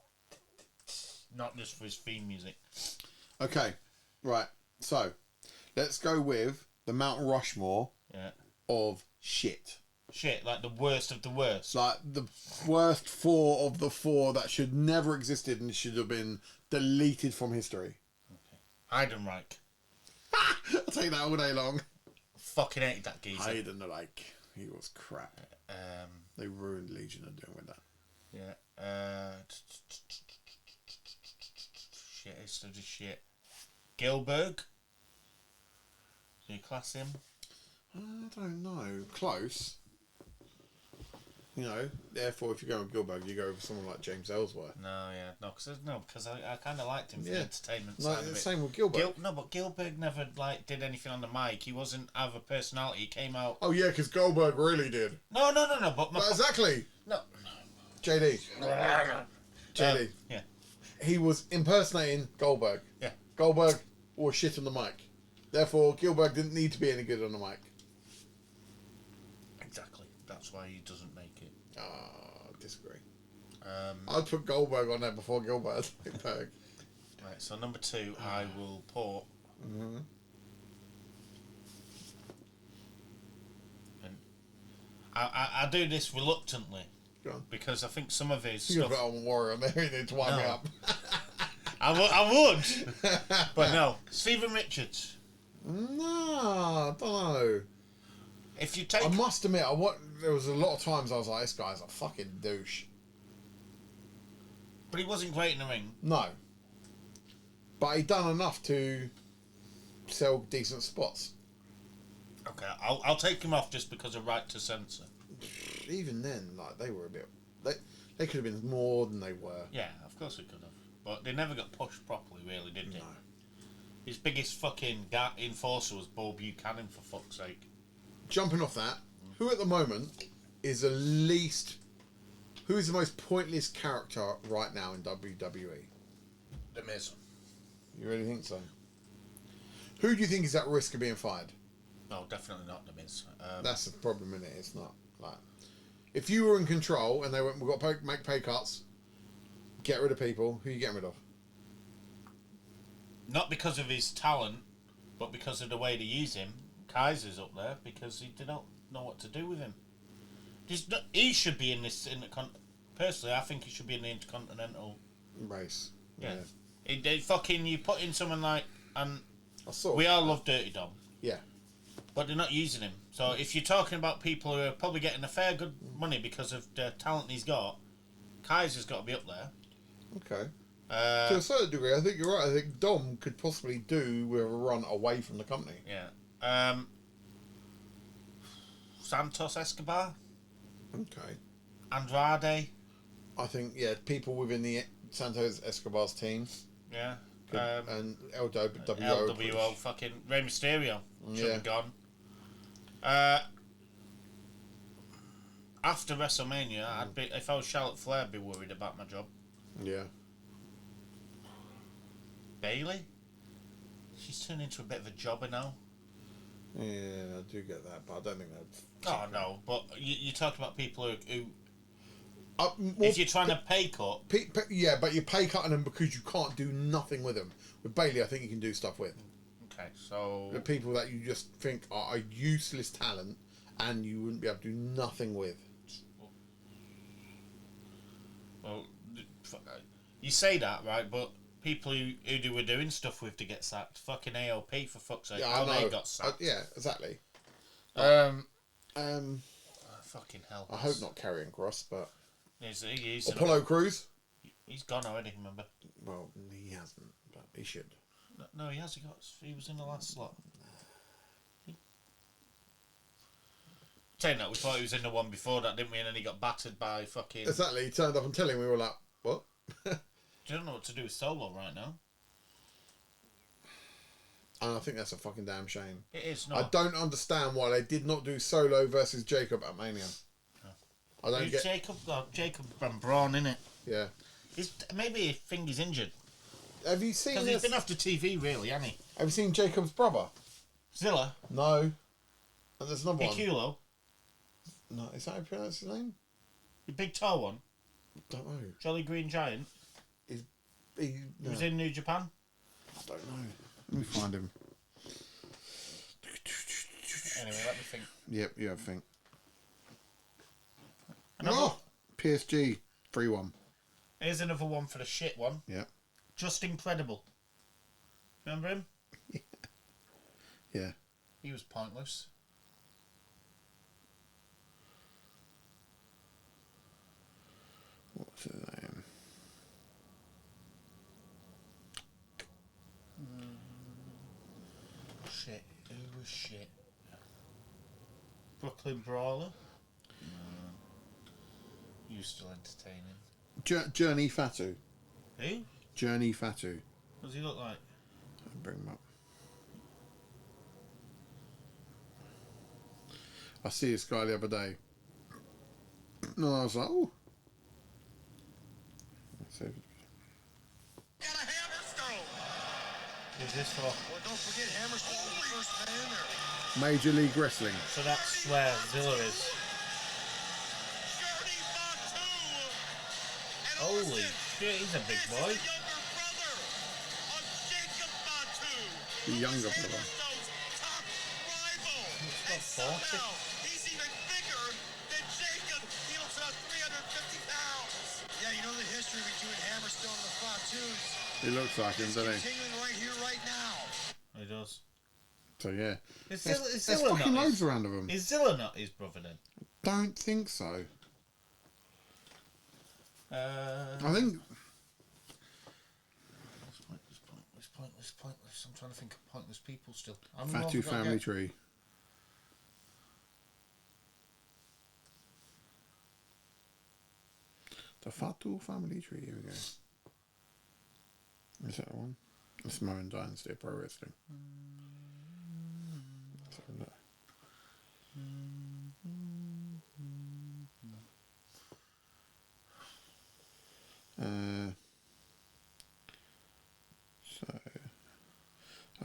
Not just for his theme music. Okay. Right, so let's go with the Mount Rushmore of shit. Shit, like the worst of the worst. Like the worst 4 of the 4 that should never existed and should have been deleted from history. Okay. Heidenreich. I'll take that all day long. Fucking hated that geezer. Heidenreich. He was crap. They ruined Legion of Doom with that. Yeah. Shit, it's just shit. Gilbert. Do you class him? I don't know. Close. You know, therefore, if you go with Gilbert, you go with someone like James Ellsworth. Because I kind of liked him for the entertainment side of it. Same with Gilbert. But Gilbert never did anything on the mic. He wasn't have a personality. He came out. Oh yeah, because Goldberg really did. No. But exactly. No. JD. JD. Yeah. He was impersonating Goldberg. Yeah. Goldberg was shit on the mic. Therefore, Gilbert didn't need to be any good on the mic. Exactly. That's why he doesn't make it. Disagree. I'd put Goldberg on there before Gilbert. Right, so number 2, I will put... And I do this reluctantly. Because I think some of his stuff... You've got a warrior on there, you need to wind me up. I would. But no. Stephen Richards. No, I don't know. If you take... I must admit, there was a lot of times I was like, this guy's a fucking douche. But he wasn't great in the ring. No. But he done enough to sell decent spots. Okay, I'll take him off just because of right to censor. Even then, like, they were a bit... They could have been more than they were. Yeah, of course they could have. But they never got pushed properly, really, did they? No. His biggest fucking enforcer was Bo Buchanan, for fuck's sake. Jumping off that, who at the moment is the least... Who is the most pointless character right now in WWE? The Miz. You really think so? Who do you think is at risk of being fired? No, definitely not the Miz. That's the problem, isn't it? It's not like if you were in control and they went, we've got to make pay cuts, get rid of people. Who are you getting rid of? Not because of his talent, but because of the way they use him. Kaiser's up there because they don't know what to do with him. He should be in this. Personally, I think he should be in the Intercontinental race. Yeah. Fucking you put in someone like and we all love Dirty Dom. Yeah. But they're not using him. So if you're talking about people who are probably getting a fair good money because of the talent he's got, Kaiser's got to be up there. Okay. To a certain degree, I think you're right. I think Dom could possibly do with a run away from the company. Yeah. Santos Escobar. Okay. Andrade. I think, people within the Santos Escobar's team. Yeah. And LWO. LWO, fucking Rey Mysterio should have gone. After WrestleMania, I'd be, if I was Charlotte Flair, I'd be worried about my job. Yeah. Bailey? She's turned into a bit of a jobber now. Yeah, I do get that, but I don't think that's... Oh, no, but you talk about people who if you're trying to pay cut... but you're pay cutting them because you can't do nothing with them. With Bailey, I think you can do stuff with. Okay, so... The people that you just think are a useless talent and you wouldn't be able to do nothing with. Well, you say that, right, but people who were doing stuff with to get sacked, fucking A.W.P, for fuck's sake, how they got sacked. Yeah, exactly. Fucking hell. I hope not Karrion Kross, but... He's Apollo Crews? He's gone already, remember? Well, he hasn't, but he should. No, he has. He was in the last slot. Saying that, we thought he was in the one before that, didn't we? And then he got battered by fucking... Exactly, he turned up and telling we were like, what? You don't know what to do with Solo right now. And I think that's a fucking damn shame. It is, I don't understand why they did not do Solo versus Jacob at Mania. I don't get... Jacob? Oh, Jacob and Braun, innit? Yeah. Maybe he think he's injured. Have you seen this? Because he's been off the TV, really, hasn't he? Have you seen Jacob's brother? Zilla? No. And there's another one. Piculo? No, is that how you pronounce his name? The big tall one? Don't know. Jolly Green Giant? He was in New Japan? I don't know. Let me find him. Anyway, let me think. Yep, you have a think. PSG 3-1. Here's another one for the shit one. Yeah. Just Incredible. Remember him? Yeah. He was pointless. What's his name? Shit. Who was shit? Brooklyn Brawler? He was still entertaining. Journey Fatu. Who? Journey Fatu. What does he look like? I'll bring him up. I see this guy the other day. No, I was like, oh. Got a Hammerstone. Who's this for? Well, don't forget Hammerstone was the first man there. Major League Wrestling. So that's where Zilla is. Journey Fatu. And Holy listen, shit, he's a big this boy. is the younger brother of Jacob Fatu. The younger brother. Hammerstone's top rival. He's And got 40. somehow, he's even bigger than Jacob. He looks about 350 pounds. Yeah, you know the history between Hammerstone and the Fatus. He looks like him, doesn't he? Continuing right here, right now. He does. So yeah. Is There's Zilla fucking not loads around of them. Is Zilla not his brother then? Don't think so. I think. Pointless. I'm trying to think of pointless people still. Fatu family tree. The Fatu family tree. Here we go. Is that one? The Samoan Dynasty of Pro Wrestling. Let's have a look.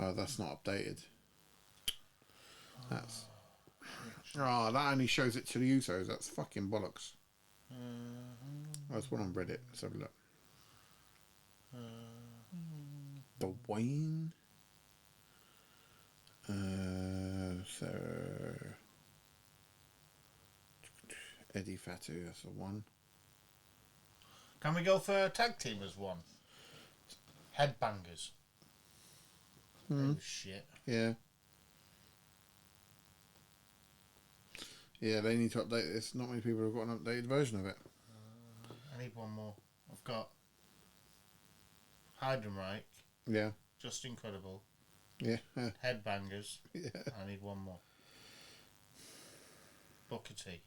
Oh, that's not updated. That's... Oh, that only shows it to the Usos. That's fucking bollocks. There's one on Reddit. Let's have a look. The Wayne. So Eddie Fatu, that's the one. Can we go for a tag team as one? Headbangers. Oh shit. Yeah. Yeah, they need to update this. Not many people have got an updated version of it. I need one more. I've got Heidenreich. Yeah. Just Incredible. Yeah. Headbangers. Yeah. I need one more. Booker T.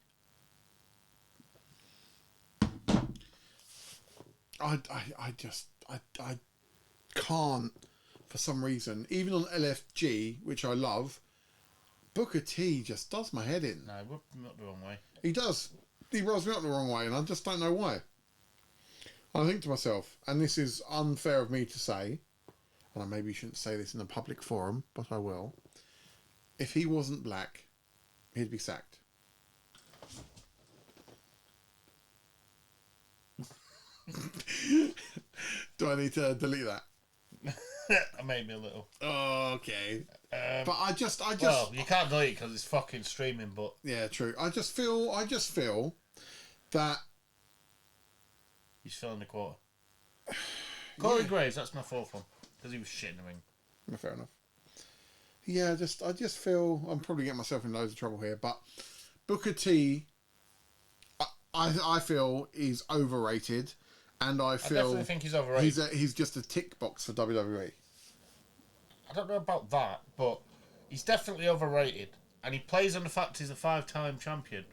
I can't, for some reason, even on LFG, which I love, Booker T just does my head in. No, rub him up the wrong way. He does. He rubs me up the wrong way, and I just don't know why. I think to myself, and this is unfair of me to say, and I maybe shouldn't say this in a public forum, but I will. If he wasn't black, he'd be sacked. Do I need to delete that? Maybe a little. Oh, okay. But I just. Well, you can't delete it because it's fucking streaming. But yeah, true. I just feel that he's filling the quarter. Corey Graves, that's my fourth one because he was shit in the ring. Fair enough. Yeah, I just feel I'm probably getting myself in loads of trouble here, but Booker T, I feel is overrated, and I definitely think he's overrated. He's just a tick box for WWE. I don't know about that, but he's definitely overrated, and he plays on the fact he's a 5-time champion.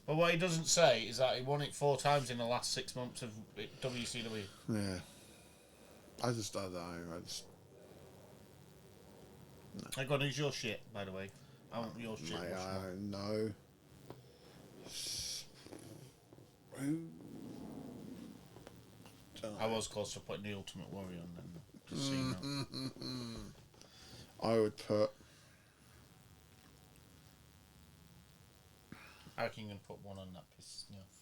But what he doesn't say is that he won it 4 times in the last 6 months of WCW. Yeah, I don't know. No. I got who's your shit, by the way. I want your shit. No. I was close to putting the Ultimate Warrior on then. Just so you know. I would put. I reckon you're going to put one on that pisses me off.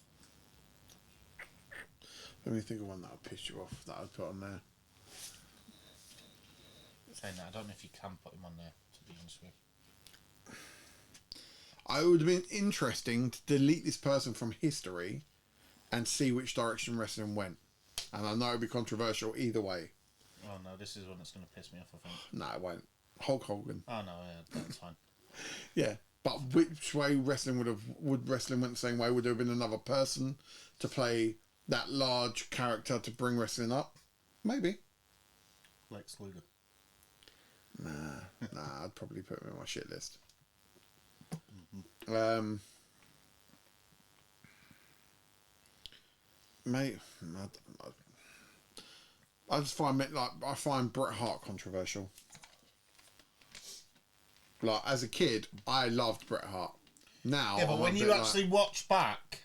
Let me think of one that would piss you off that I'd put on there. Saying that, I don't know if you can put him on there, to be honest with you. It would have been interesting to delete this person from history and see which direction wrestling went. And I know it would be controversial either way. Oh no, this is one that's going to piss me off, I think. No, it won't. Hulk Hogan. Oh no, yeah, that's fine. Yeah, but which way would wrestling went the same way? Would there have been another person to play that large character to bring wrestling up? Maybe. Lex Luger. Nah, I'd probably put him on my shit list. Mate, I just find I find Bret Hart controversial. Like as a kid, I loved Bret Hart. Now, yeah, but when you actually watch back,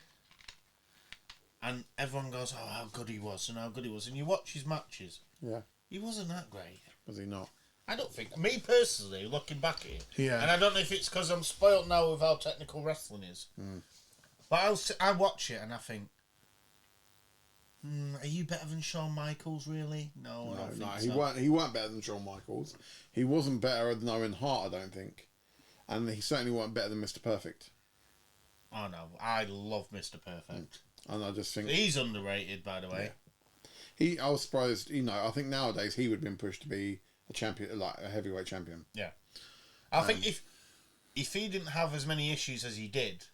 and everyone goes, "Oh, how good he was," and you watch his matches, yeah, he wasn't that great. Was he not? I don't think. Me personally, looking back at it, yeah, and I don't know if it's because I'm spoilt now with how technical wrestling is, but I watch it and I think, are you better than Shawn Michaels? Really? No, I don't think so. He weren't better than Shawn Michaels. He wasn't better than Owen Hart, I don't think, and he certainly weren't better than Mr. Perfect. Oh no, I love Mr. Perfect, and I just think he's underrated, by the way. Yeah. I was surprised. I think nowadays he would have been pushed to be a champion, like a heavyweight champion. Yeah, I think if he didn't have as many issues as he did,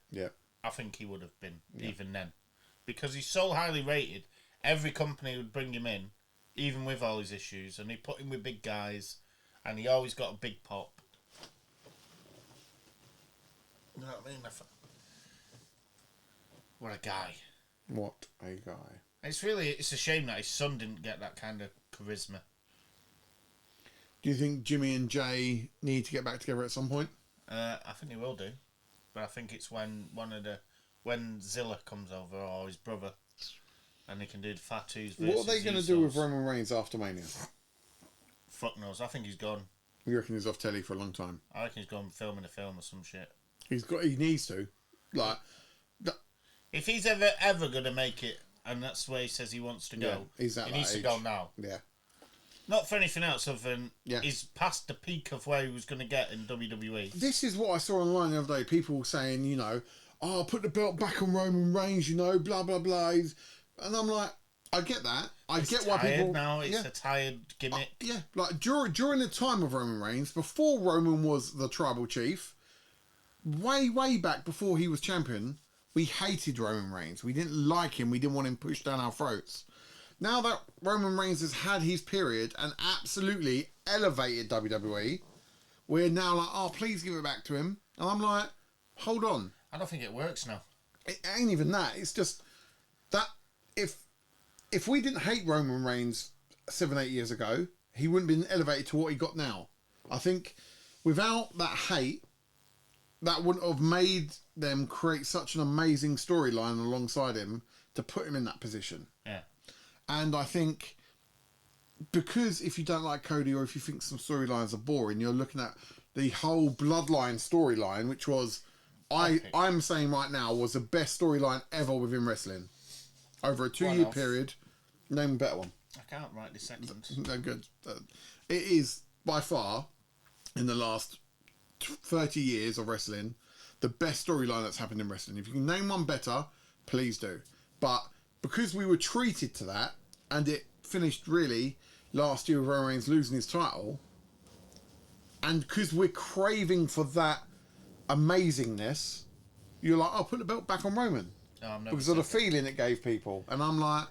I think he would have been even then, because he's so highly rated. Every company would bring him in, even with all his issues, and they put him with big guys, and he always got a big pop. You know what I mean? What a guy. What a guy. It's a shame that his son didn't get that kind of charisma. Do you think Jimmy and Jay need to get back together at some point? I think they will do, but I think it's when Zilla comes over, or his brother, and they can do the Fatu's versus What are they going to do with Roman Reigns after Mania? Fuck knows. I think he's gone. You reckon he's off telly for a long time? I reckon he's gone filming a film or some shit. He needs to. Like... If he's ever going to make it, and that's where he says he wants to go, he needs to go now. Yeah. Not for anything else other than he's past the peak of where he was going to get in WWE. This is what I saw online the other day. People saying, you know, oh, put the belt back on Roman Reigns, you know, blah, blah, blah. And I'm like, I get that. I get why people... now. It's a tired gimmick. Like during the time of Roman Reigns, before Roman was the tribal chief, way back before he was champion, we hated Roman Reigns. We didn't like him. We didn't want him pushed down our throats. Now that Roman Reigns has had his period and absolutely elevated WWE, we're now like, oh, please give it back to him. And I'm like, hold on. I don't think it works now. It ain't even that. It's just that if we didn't hate Roman Reigns 7-8 years ago, he wouldn't have been elevated to what he got now. I think without that hate, that wouldn't have made them create such an amazing storyline alongside him to put him in that position. Yeah. And I think because if you don't like Cody or if you think some storylines are boring, you're looking at the whole Bloodline storyline, which was, I'm saying right now, was the best storyline ever within wrestling. Over a 2-year period. Name a better one. I can't right this second. No good. It is by far, in the last 30 years of wrestling, the best storyline that's happened in wrestling. If you can name one better, please do. But because we were treated to that, and it finished really last year with Roman Reigns losing his title, and because we're craving for that amazingness, you're like, oh, put the belt back on Roman. No, because of the feeling it gave people. And I'm like,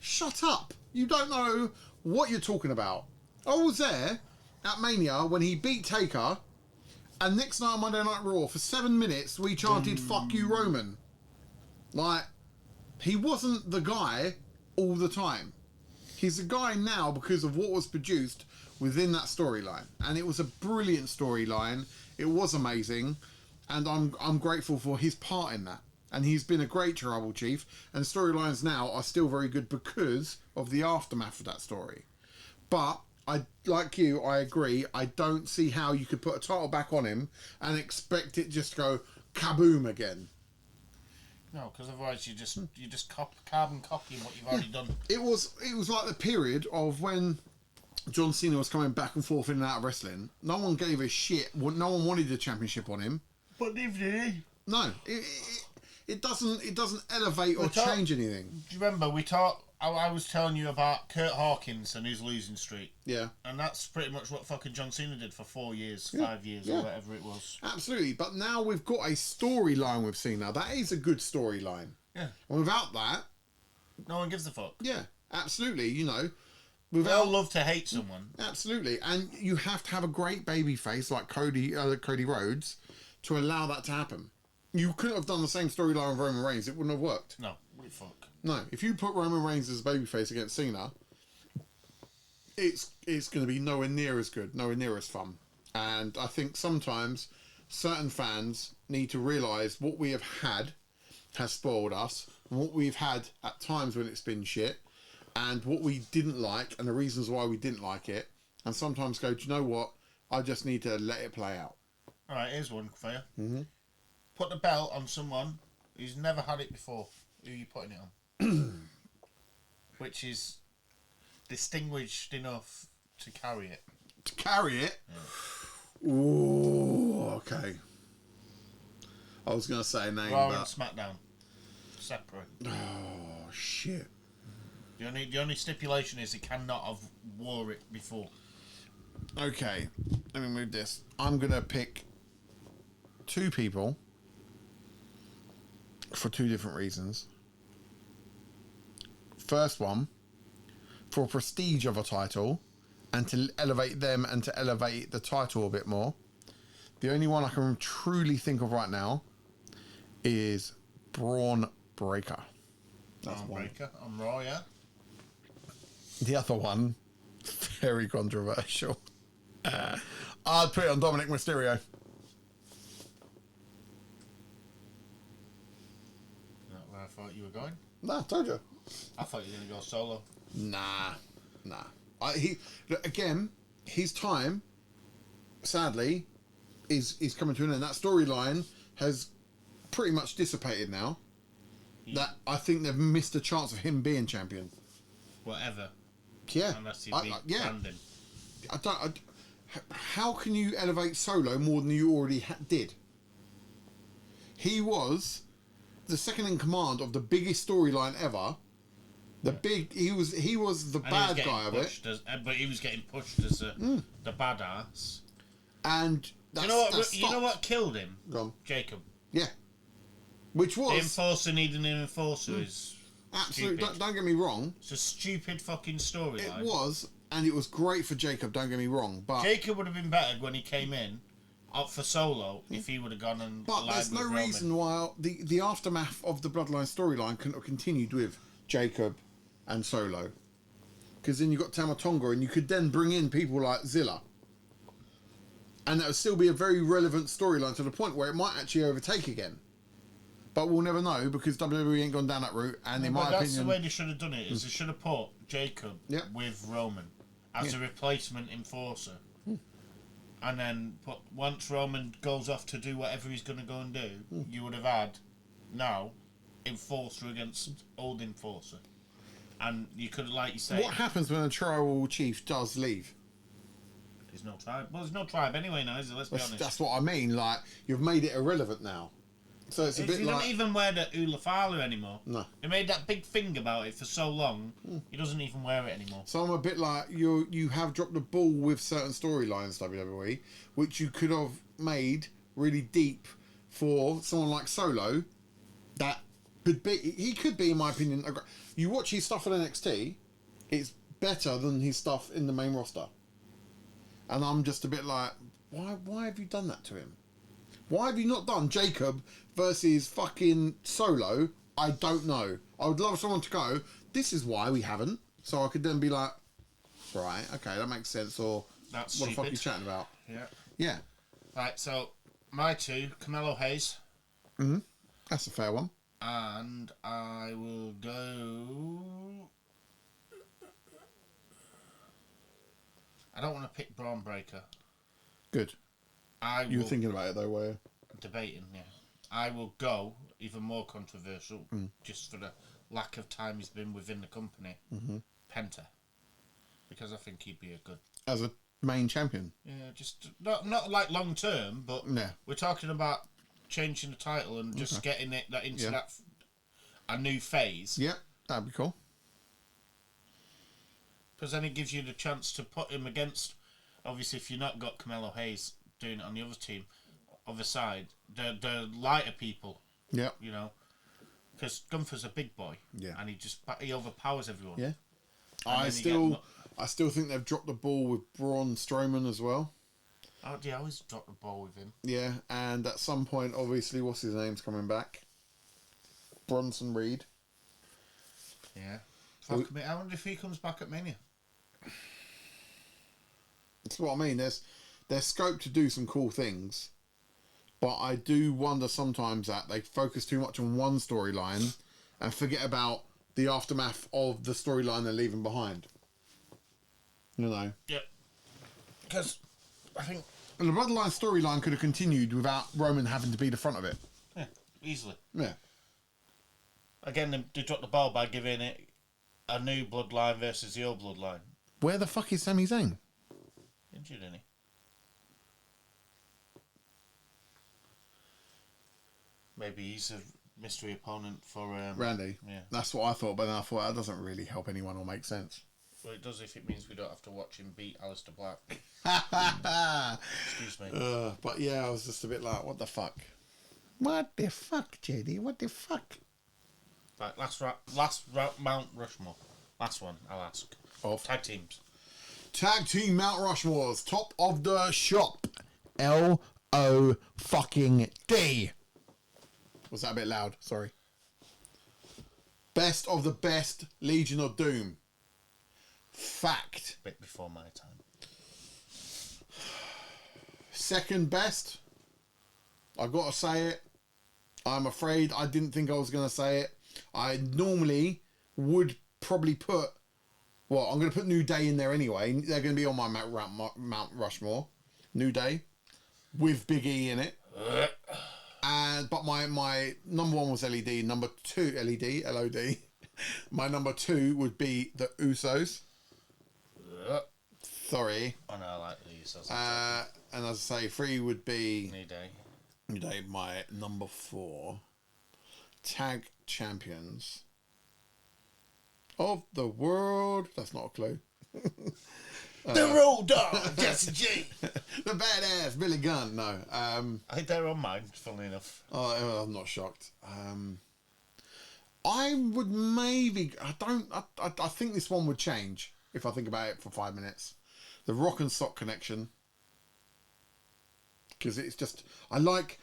shut up. You don't know what you're talking about. I was there at Mania when he beat Taker, and next night on Monday Night Raw, for 7 minutes, we chanted, fuck you, Roman. Like, he wasn't the guy all the time. He's the guy now because of what was produced within that storyline. And it was a brilliant storyline. It was amazing. And I'm grateful for his part in that. And he's been a great tribal chief. And the storylines now are still very good because of the aftermath of that story. But, like you, I agree. I don't see how you could put a title back on him and expect it just to go kaboom again. No, because otherwise you just carbon copying what you've already done. It was like the period of when John Cena was coming back and forth in and out of wrestling. No one gave a shit. No one wanted the championship on him. But neither did he. No, it doesn't elevate or change anything. Do you remember I was telling you about Kurt Hawkins and his losing streak? Yeah. And that's pretty much what fucking John Cena did for 4 years, 5 years, or whatever it was. Absolutely. But now we've got a storyline with Cena. That is a good storyline. Yeah. And without that... no one gives a fuck. Yeah, absolutely. You know... We all love to hate someone. Absolutely. And you have to have a great baby face like Cody Rhodes to allow that to happen. You couldn't have done the same storyline with Roman Reigns. It wouldn't have worked. No. What the fuck? No, if you put Roman Reigns as a babyface against Cena, it's going to be nowhere near as good, nowhere near as fun. And I think sometimes certain fans need to realise what we have had has spoiled us, and what we've had at times when it's been shit, and what we didn't like, and the reasons why we didn't like it, and sometimes go, do you know what? I just need to let it play out. All right, here's one for you. Mm-hmm. Put the belt on someone who's never had it before. Who are you putting it on? Which is distinguished enough to carry it. To carry it? Yeah. Ooh, okay. I was going to say a name, Raw and SmackDown. Separate. Oh, shit. The only stipulation is he cannot have wore it before. Okay, let me move this. I'm going to pick 2 people for 2 different reasons. First one, for prestige of a title and to elevate them and to elevate the title a bit more. The only one I can truly think of right now is Braun Breaker. That's Braun Breaker on Raw, yeah. The other one, very controversial. I'd put it on Dominic Mysterio. Not where I thought you were going. Nah, told you. I thought you were going to go solo. Nah. Again, his time sadly, is coming to an end. That storyline has pretty much dissipated now. That I think they've missed a chance of him being champion. Whatever. Yeah. Unless he yeah. him. How can you elevate Solo more than you already did? He was the second in command of the biggest storyline ever. He was the bad guy of it. But he was getting pushed as the badass. And you know what killed him? Jacob. Yeah. Which was... The Enforcer needing an Enforcer is absolutely. Don't get me wrong. It's a stupid fucking storyline. It was, and it was great for Jacob, don't get me wrong. But Jacob would have been better when he came in, up for Solo, if he would have gone and... But there's no reason why the aftermath of the Bloodline storyline couldn't have continued with Jacob and Solo. Because then you've got Tamatonga, and you could then bring in people like Zilla. And that would still be a very relevant storyline to the point where it might actually overtake again. But we'll never know because WWE ain't gone down that route. And in my opinion... That's the way they should have done it, is they should have put Jacob with Roman as a replacement Enforcer. And then once Roman goes off to do whatever he's going to go and do, you would have had now Enforcer against old Enforcer. And you could, like you say... What happens when a tribal chief does leave? There's no tribe. Well, there's no tribe anyway now, is there? Let's be honest. That's what I mean. Like, you've made it irrelevant now. So it's a bit he like... don't even wear the Ulafalu anymore. No. He made that big thing about it for so long, he doesn't even wear it anymore. So I'm a bit like, you have dropped the ball with certain storylines, WWE, which you could have made really deep for someone like Solo, that he could be, in my opinion... You watch his stuff on NXT, it's better than his stuff in the main roster. And I'm just a bit like, why have you done that to him? Why have you not done Jacob versus fucking Solo? I don't know. I would love someone to go, this is why we haven't. So I could then be like, right, okay, that makes sense. Or that's what stupid. The fuck are you chatting about? Yeah. Yeah. Right, so my two, Carmelo Hayes. Mm-hmm. That's a fair one. And I will go... I don't want to pick Braun Breaker. Good. You were thinking about it though, were you? Debating, yeah. I will go, even more controversial, just for the lack of time he's been within the company, Penta. Because I think he'd be a good... As a main champion? Yeah, just... Not like long term, but we're talking about changing the title and just getting it into a new phase. Yeah, that'd be cool. Because then it gives you the chance to put him against... Obviously, if you've not got Carmelo Hayes doing it on the other team, other side, the lighter people. Yeah. You know, because Gunther's a big boy. Yeah. And he overpowers everyone. Yeah. I still think they've dropped the ball with Braun Strowman as well. Oh, they always drop the ball with him. Yeah, and at some point, obviously, what's his name's coming back? Bronson Reed. Yeah. Fuck me. I wonder if he comes back at Mania. That's what I mean. There's scope to do some cool things, but I do wonder sometimes that they focus too much on one storyline and forget about the aftermath of the storyline they're leaving behind. You know? Yeah. Because I think... And the Bloodline storyline could have continued without Roman having to be the front of it. Yeah, easily. Yeah. Again, they dropped the ball by giving it a new Bloodline versus the old Bloodline. Where the fuck is Sami Zayn? Injured, isn't he? Maybe he's a mystery opponent for... Randy? Yeah. That's what I thought, but then I thought that doesn't really help anyone or make sense. Well, it does if it means we don't have to watch him beat Aleister Black. Excuse me. But yeah, I was just a bit like, what the fuck? What the fuck, JD? What the fuck? Right, last Mount Rushmore. Last one, I'll ask. Of tag teams. Tag team Mount Rushmore's top of the shop. L-O fucking D. Was that a bit loud? Sorry. Best of the best, Legion of Doom. Fact. Bit before my time. Second best. I've got to say it. I'm afraid I didn't think I was going to say it. I normally would probably put... Well, I'm going to put New Day in there anyway. They're going to be on my Mount Rushmore. New Day, with Big E in it. But my number one was LED. Number two, LED, LOD. My number two would be the Usos. Sorry. I know, I like the Usos. And as I say, three would be New Day. New Day. My number four, tag champions of the world. That's not a clue. The Road Dogg, Jesse G. The badass Billy Gunn. No. I think they're on mine, funnily enough. Oh, I'm not shocked. I would maybe. I think this one would change if I think about it for 5 minutes. The Rock and Sock connection, because it's just I like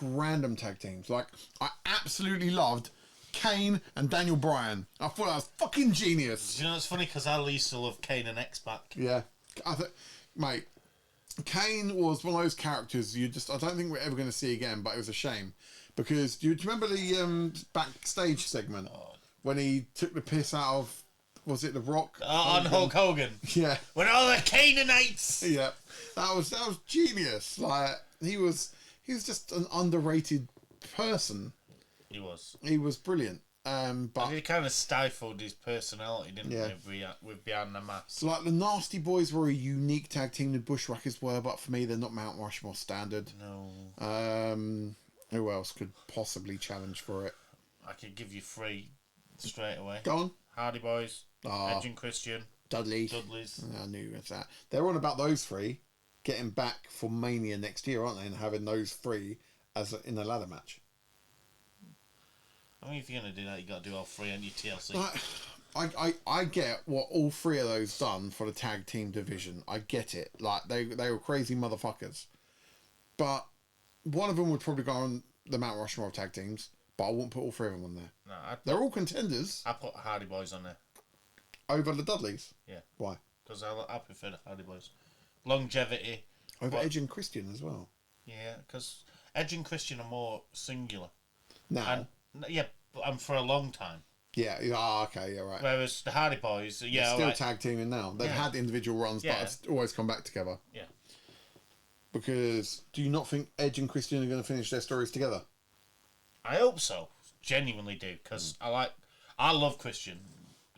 random tag teams. Like I absolutely loved Kane and Daniel Bryan. I thought that was fucking genius. You know, it's funny because I used to love Kane and X-Pac. Yeah, mate, Kane was one of those characters I don't think we're ever going to see again. But it was a shame because do you remember the backstage segment when he took the piss out of? Was it The Rock? On Hulk Hogan. Yeah. When all the Canaanites. Yeah, that was genius. Like he was just an underrated person. He was brilliant. But he kind of stifled his personality, didn't he? With Behind the Mask. So like the Nasty Boys were a unique tag team. The Bushwhackers were, but for me, they're not Mount Rushmore standard. No. Who else could possibly challenge for it? I could give you three straight away. Go on. Hardy Boys, Edge and Christian, Dudleys. I knew it was that. They're on about those three getting back for Mania next year, aren't they? And having those three in a ladder match. I mean, if you're going to do that, you got to do all three on your TLC. I get what all three of those done for the tag team division. I get it. Like they were crazy motherfuckers. But one of them would probably go on the Mount Rushmore of tag teams. But I wouldn't put all three of them on there. No, they're all contenders. I put Hardy Boys on there. Over the Dudleys? Yeah. Why? Because I prefer the Hardy Boys. Longevity. Over Edge and Christian as well. Yeah, because Edge and Christian are more singular. Now? And for a long time. Yeah, okay, yeah, right. Whereas the Hardy Boys, they're still tag teaming now. They've had individual runs, but it's always come back together. Yeah. Because do you not think Edge and Christian are going to finish their stories together? I hope so. Genuinely do, because I love Christian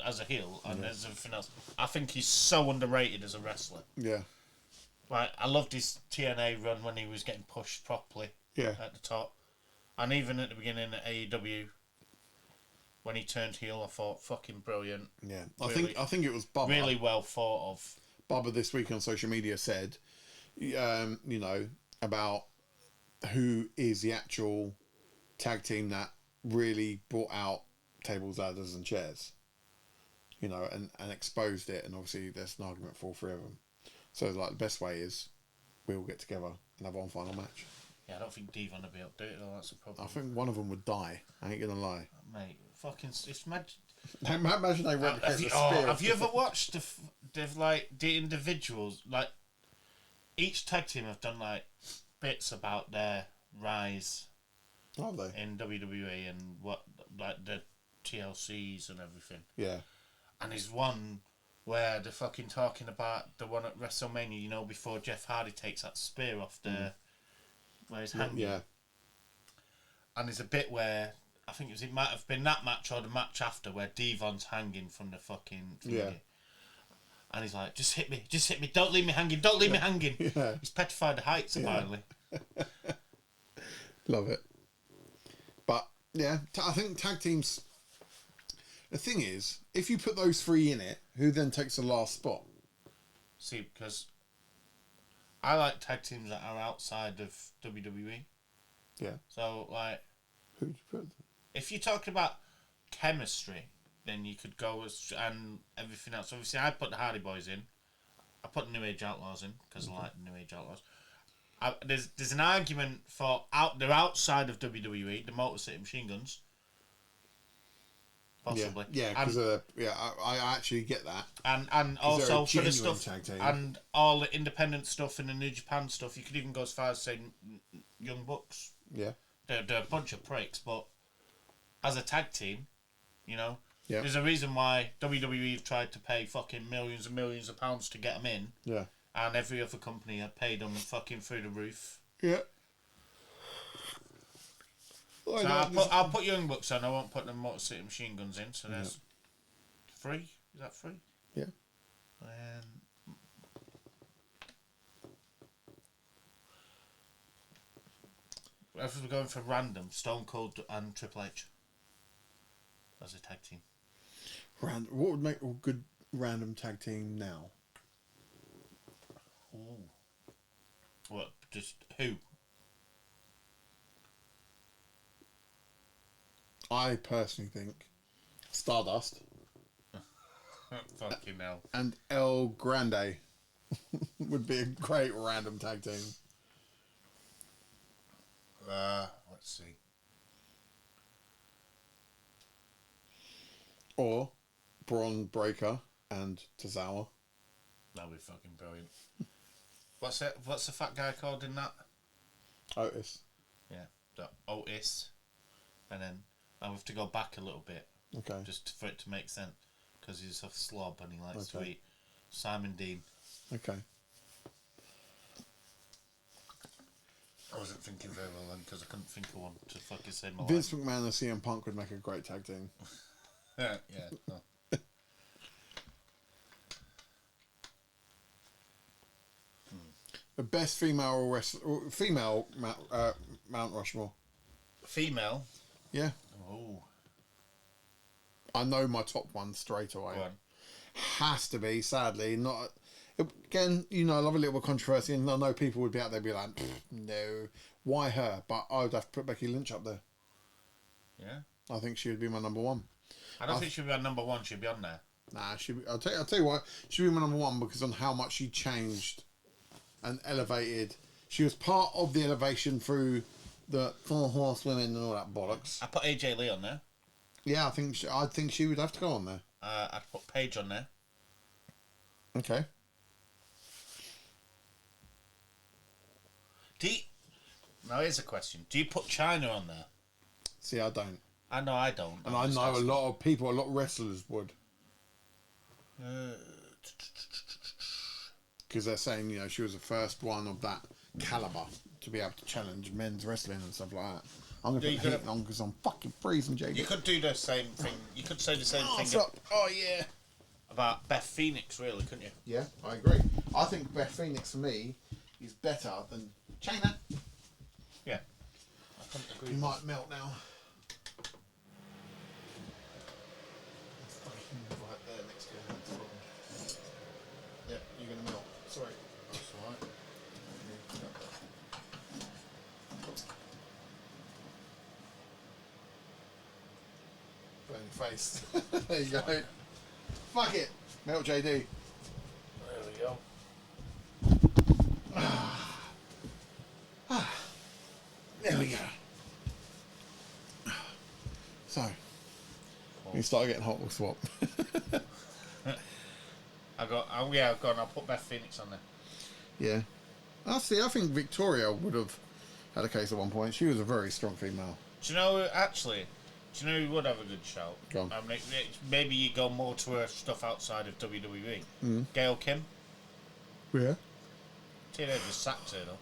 as a heel and as everything else. I think he's so underrated as a wrestler. Yeah. Like I loved his TNA run when he was getting pushed properly. At the top, and even at the beginning at AEW, when he turned heel, I thought fucking brilliant. Yeah, I think it was Bubba. Really well thought of. Bubba this week on social media said, about who is the actual tag team that really brought out tables, ladders and chairs, and exposed it, and obviously there's an argument for all three of them. So like the best way is we all get together and have one final match. Yeah, I don't think Devon will be able to do it though, that's a problem. I think one of them would die. I ain't gonna lie. Mate, fucking it's mad. Imagine they replicate the spear. Have you ever watched the individuals, like each tag team have done like bits about their rise. Have they? In WWE and what like the TLCs and everything. Yeah. And there's one where they're fucking talking about the one at WrestleMania, before Jeff Hardy takes that spear off where he's hanging. Yeah. And there's a bit where I think it might have been that match or the match after where Devon's hanging from the fucking thingy. Yeah. And he's like, just hit me, don't leave me hanging, don't leave me hanging. Yeah. He's petrified of heights apparently. Love it. But yeah, I think tag teams. The thing is, if you put those three in it, who then takes the last spot? See, because I like tag teams that are outside of WWE. Yeah. So like, who'd you put? If you're talking about chemistry, then you could go and everything else. Obviously, I put the Hardy Boys in. I put the New Age Outlaws in because I like the New Age Outlaws. There's an argument for they're outside of WWE, the Motor City Machine Guns. Possibly. Yeah, because I actually get that. And also for the stuff tag team. and all the independent stuff and the New Japan stuff, you could even go as far as saying Young Bucks. Yeah. They're a bunch of pricks, but as a tag team, yeah. There's a reason why WWE have tried to pay fucking millions and millions of pounds to get them in. Yeah. And every other company had paid them fucking through the roof. Yeah. So I'll put Young Bucks on. I won't put the Motor City Machine Guns in. So that's 3. Is that 3? Yeah. If we're going for random, Stone Cold and Triple H as a tag team. What would make a good random tag team now? Ooh. What? Just who? I personally think Stardust Fucking hell. and El Grande would be a great random tag team. Let's see. Or Braun Breaker and Tozawa. That'd be fucking brilliant. What's the fat guy called in that? Otis. Yeah, the Otis. And then I have to go back a little bit. Okay. Just for it to make sense. Because he's a slob and he likes to Okay. eat. Simon Dean. Okay. I wasn't thinking very well then because I couldn't think of one to fucking say my Vince McMahon and CM Punk would make a great tag team. Yeah. No. The best female wrestler, female Mount Rushmore. Female. Yeah. Oh. I know my top one straight away. Go on. Has to be, sadly, not. Again, you know, I love a little bit of controversy, and I know people would be out there be like, no, why her? But I would have to put Becky Lynch up there. Yeah. I think she would be my number one. I don't think she'd be on number 1. She'd be on there. Nah, I'll tell you what, she'd be my number one because on how much she changed and elevated. She was part of the elevation through the 4 horsewomen and all that bollocks. I put AJ Lee on there. Yeah, I think she would have to go on there. I'd put Paige on there. Okay. Now here's a question. Do you put China on there? See, I don't. I know I don't. And I know a lot of people, a lot of wrestlers would. Because they're saying, you know, she was the first one of that caliber to be able to challenge men's wrestling and stuff like that. I'm going to put Heat on because I'm fucking freezing, JD. You could do the same thing. You could say the same thing Oh, yeah. about Beth Phoenix, really, couldn't you? Yeah, I agree. I think Beth Phoenix, for me, is better than China. Yeah. I couldn't agree. You might melt now. It's fucking right there next to you. Yeah, you're going to melt. Sorry. That's alright. Burn your face. There you go. Fuck it. Melt JD. There we go. There we go. So, we started getting hot, we'll swap. I've gone. I'll put Beth Phoenix on there. Yeah. I think Victoria would have had a case at one point. She was a very strong female. Do you know, actually, who would have a good shout? Go on. I mean, maybe you go more to her stuff outside of WWE. Gail Kim. Yeah. TNA just sacked her, though.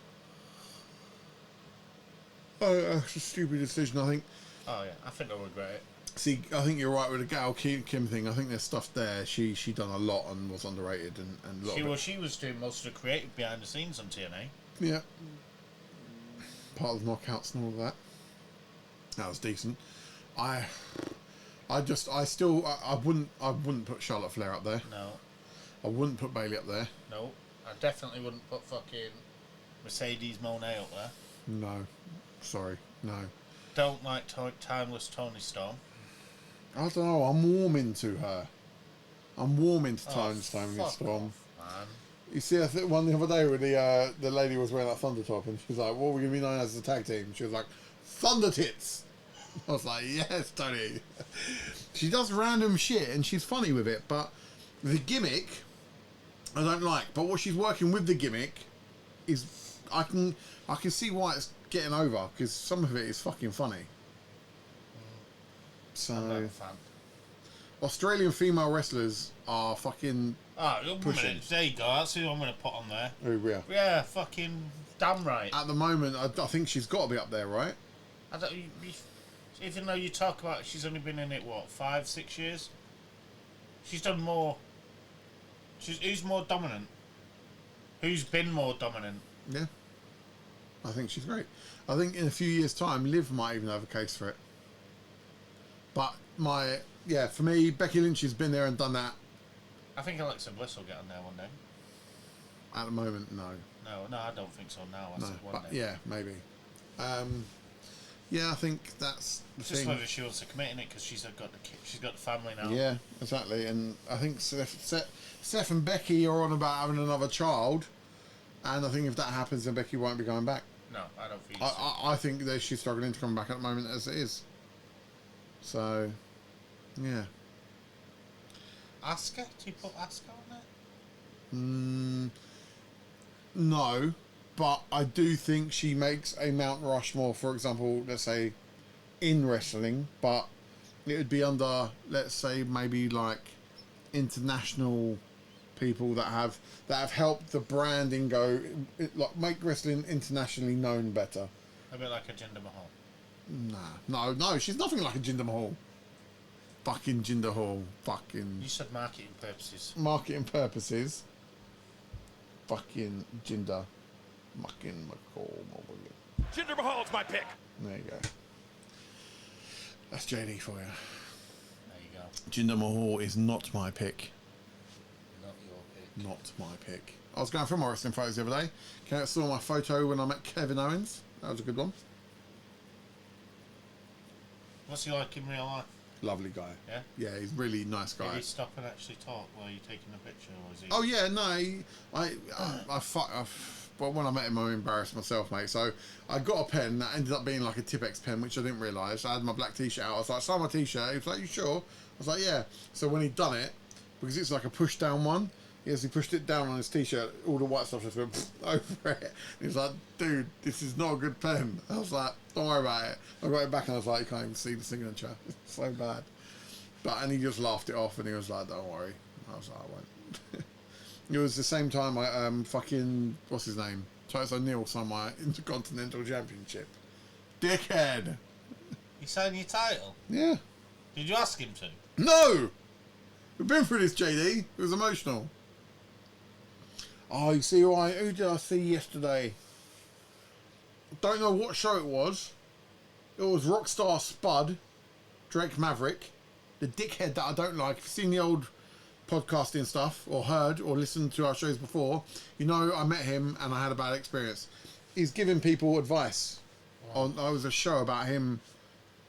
Oh, that's a stupid decision, I think. Oh, yeah. I think they'll regret it. See, I think you're right with the Gal Kim thing. I think there's stuff there. She done a lot and was underrated and a lot of it. She was doing most of the creative behind the scenes on TNA. Yeah. Part of the knockouts and all of that. That was decent. I wouldn't put Charlotte Flair up there. No. I wouldn't put Bayley up there. No. I definitely wouldn't put fucking Mercedes Moné up there. No. Sorry. No. Don't like Timeless Tony Storm. I don't know. I'm warming to her. I'm warming to Timeless Tony fuck Storm. off, man. You see, I think one the other day where the lady was wearing that Thunder top and she was like, what are we going to be known as a tag team? She was like, Thunder Tits. I was like, yes, Tony. She does random shit and she's funny with it, but the gimmick I don't like. But what she's working with the gimmick is I can see why it's getting over because some of it is fucking funny. So I'm not a fan. Australian female wrestlers are fucking pushing. There you go. That's who I'm going to put on there. Oh, yeah. Yeah, fucking damn right. At the moment, I think she's got to be up there, right? Even though you talk about she's only been in it, what, 5-6 years? She's done more. Who's more dominant? Who's been more dominant? Yeah. I think she's great. I think in a few years' time, Liv might even have a case for it. But for me, Becky Lynch has been there and done that. I think Alexa Bliss will get on there one day. At the moment, no. No, I don't think so now. I said one day. Yeah, maybe. Yeah, I think that's the just thing. whether she wants to commit in it because she's got the family now. Yeah, exactly. And I think Steph and Becky are on about having another child, and I think if that happens, then Becky won't be going back. No, I don't think. I think that she's struggling to come back at the moment as it is. So, yeah. Asuka? Do you put Asuka on there? No, but I do think she makes a Mount Rushmore, for example, let's say, in wrestling, but it would be under, let's say, maybe like international people that have helped the branding go, like make wrestling internationally known better. A bit like a Jinder Mahal. No, she's nothing like a Jinder Mahal. Fucking Jinder Mahal. Fucking. You said marketing purposes. Marketing purposes. Fucking Jinder. Fucking McCall. Jinder Mahal's my pick. There you go. That's JD for you. There you go. Jinder Mahal is not my pick. Not your pick. Not my pick. I was going through my wrestling photos the other day. I saw my photo when I met Kevin Owens. That was a good one. What's he like in real life? Lovely guy. Yeah? Yeah, he's a really nice guy. Did he stop and actually talk while you're taking a picture, or is he... Oh yeah, no, well, when I met him, I embarrassed myself, mate. So I got a pen that ended up being like a Tipex pen, which I didn't realise. I had my black t-shirt out. I was like, sign my t-shirt. He was like, you sure? I was like, yeah. So when he'd done it, because it's like a push down one, he pushed it down on his t-shirt, all the white stuff just went over it. He was like, dude, this is not a good pen. I was like, don't worry about it. I got it back and I was like, you can't even see the signature. It's so bad. And he just laughed it off and he was like, don't worry. I was like, I won't. It was the same time I fucking, what's his name? Titus O'Neil signed my Intercontinental Championship. Dickhead. He signed your title? Yeah. Did you ask him to? No! We've been through this, JD. It was emotional. Oh, you see who did I see yesterday? Don't know what show it was. It was Rockstar Spud, Drake Maverick, the dickhead that I don't like. If you've seen the old podcasting stuff, or heard, or listened to our shows before, you know I met him and I had a bad experience. He's giving people advice. Wow. There was a show about him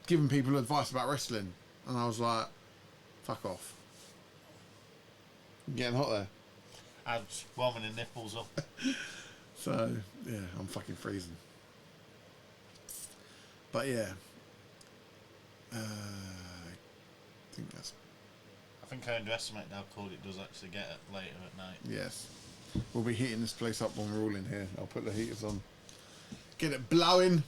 giving people advice about wrestling. And I was like, fuck off. I'm getting hot there. I'm warming the nipples up. So, yeah, I'm fucking freezing. But yeah. I think I underestimate how cold it does actually get later at night. Yes. We'll be heating this place up when we're all in here. I'll put the heaters on. Get it blowing.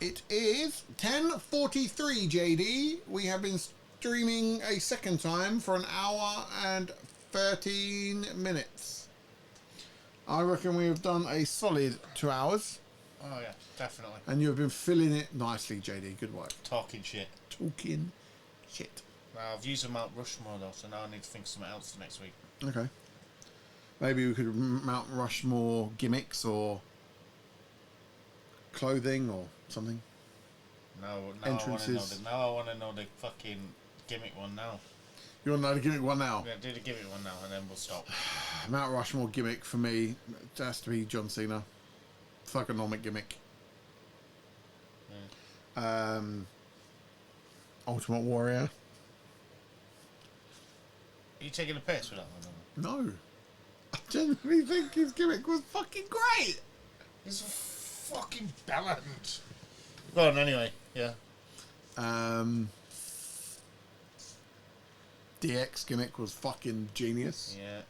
It is 10:43, JD. We have been streaming a second time for an hour and 13 minutes. I reckon we have done a solid 2 hours. Oh yeah, definitely. And you have been filling it nicely, JD. Good work. Talking shit. Talking shit. Well, I've used a Mount Rushmore though, so now I need to think of something else for next week. Okay. Maybe we could Mount Rushmore gimmicks or clothing or something. No, entrances. I want to know the fucking gimmick one now. You want to know the gimmick one now? Yeah, do the gimmick one now, and then we'll stop. Mount Rushmore gimmick for me it has to be John Cena. Thugonomic gimmick. Yeah. Ultimate Warrior. Are you taking a piss with that one? No. I genuinely think his gimmick was fucking great. He's fucking brilliant. Go on, anyway. Yeah. DX gimmick was fucking genius. Yeah.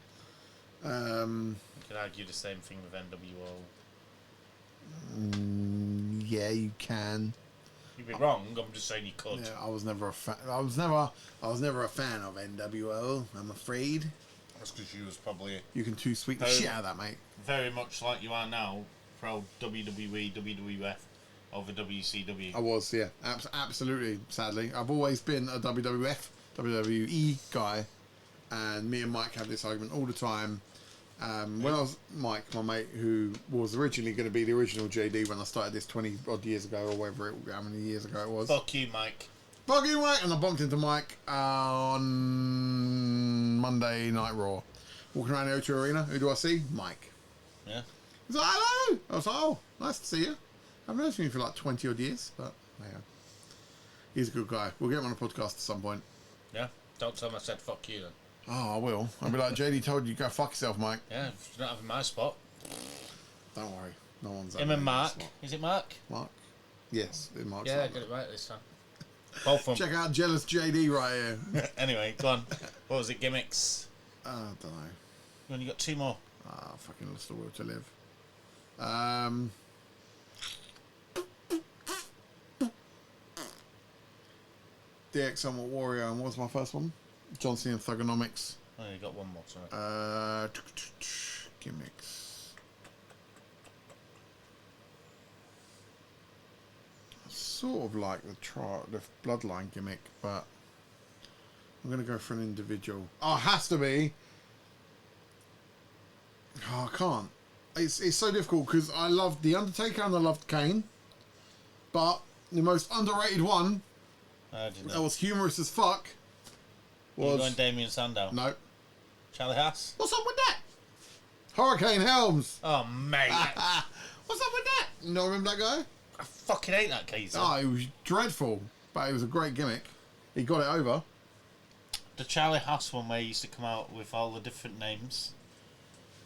You could argue the same thing with NWO. Yeah, you can. You'd be wrong. I'm just saying you could. Yeah, I was never a fan. I was never a fan of NWO. I'm afraid. That's because you was probably You can too sweet the shit out of that, mate. very much like you are now, pro WWE, WWF over WCW. I was, yeah, absolutely. Sadly, I've always been a WWF, WWE guy, and me and Mike have this argument all the time. When I was Mike, my mate, who was originally going to be the original JD when I started this 20 odd years ago, or how many years ago it was. Fuck you, Mike. Fuck you, Mike! And I bumped into Mike on Monday Night Raw. Walking around the O2 Arena, who do I see? Mike. Yeah. He's like, hello! I was like, oh, nice to see you. I've known him for like 20 odd years, but yeah. He's a good guy. We'll get him on a podcast at some point. Yeah. Don't tell him I said fuck you then. Oh, I will. I'll be like, JD told you, go fuck yourself, Mike. Yeah, if you're not having my spot. Don't worry. No one's Him and Mark. Is it Mark? Mark? Yes, it's Mark. Yeah, I got it right this time. Both of them. Check out Jealous JD right here. Anyway, go on. What was it, gimmicks? I don't know. You only got 2 more. Fucking lost the will to live. DX Ultimate Warrior, and what was my first one? John Cena Thugonomics. Oh, you got one more, sorry. Gimmicks. Sort of like the Bloodline gimmick, but I'm going to go for an individual. Oh, it has to be. Oh, I can't. It's so difficult because I loved The Undertaker and I loved Kane. But the most underrated one that was humorous as fuck was... You going Damien Sandow? No. Charlie Haas? What's up with that? Hurricane Helms. Oh, mate. What's up with that? You don't remember that guy? I fucking hate that geezer. Oh, it was dreadful. But it was a great gimmick. He got it over. The Charlie Haas one where he used to come out with all the different names.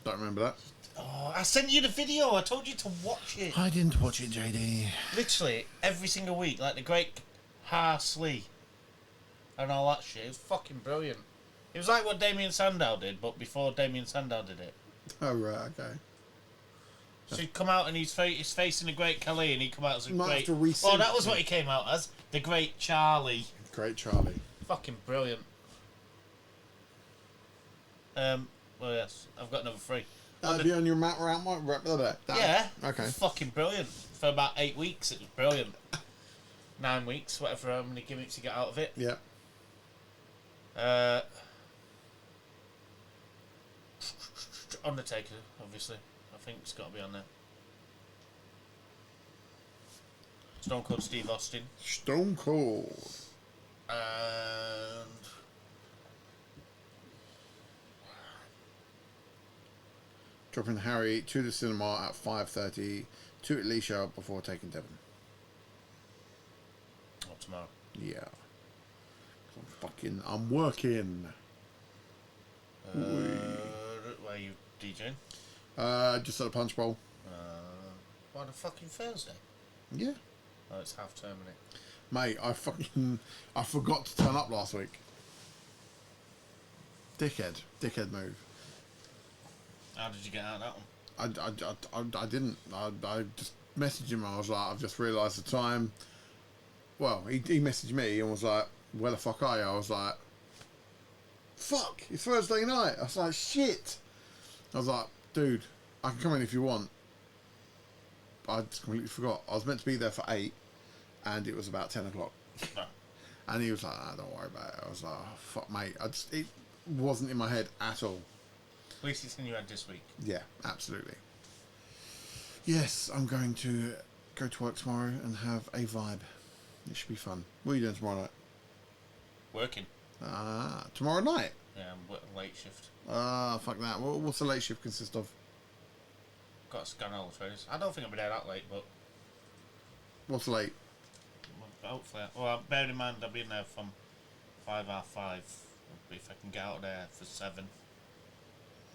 Don't remember that. Oh, I sent you the video. I told you to watch it. I didn't watch it, JD. Literally, every single week. Like the great Haas Lee. And all that shit. It was fucking brilliant. It was like what Damien Sandow did, but before Damien Sandow did it. Oh, right, okay. So he'd come out and he's facing the Great Khali, and he'd come out as a Might great... have to resync Oh, that was what he came out as. The Great Charlie. Great Charlie. Fucking brilliant. Well, yes, I've got another 3. Be on your mat around my Yeah. Okay. Fucking brilliant. For about 8 weeks, it was brilliant. 9 weeks, whatever, how many gimmicks you get out of it. Yeah. Undertaker, obviously. I think it's got to be on there. Stone Cold Steve Austin. Stone Cold. And... Dropping Harry to the cinema at 5:30 to Alicia before taking Devon. Oh, tomorrow. Yeah. I'm working. Where are you DJing? Just at a punch bowl. What, a fucking Thursday? Yeah. Oh, it's half term, isn't it? Mate, I forgot to turn up last week. Dickhead move. How did you get out of that one? I didn't. I just messaged him. I was like, I've just realised the time. Well, he messaged me and was like, where the fuck are you? I was like, fuck, it's Thursday night. I was like, shit. I was like, dude, I can come in if you want. I just completely forgot. I was meant to be there for 8 and it was about 10 o'clock. No. And he was like, don't worry about it. I was like, oh, fuck, mate. It wasn't in my head at all. At least it's in your head this week. Yeah, absolutely. Yes, I'm going to go to work tomorrow and have a vibe. It should be fun. What are you doing tomorrow night? Working. Tomorrow night? Yeah, I'm working late shift. Fuck that. What's the late shift consist of? Got to scan all the trainers. I don't think I'll be there that late, but... What's late? Hopefully. Well, bear in mind I'll be in there from 5:30. If I can get out of there for 7.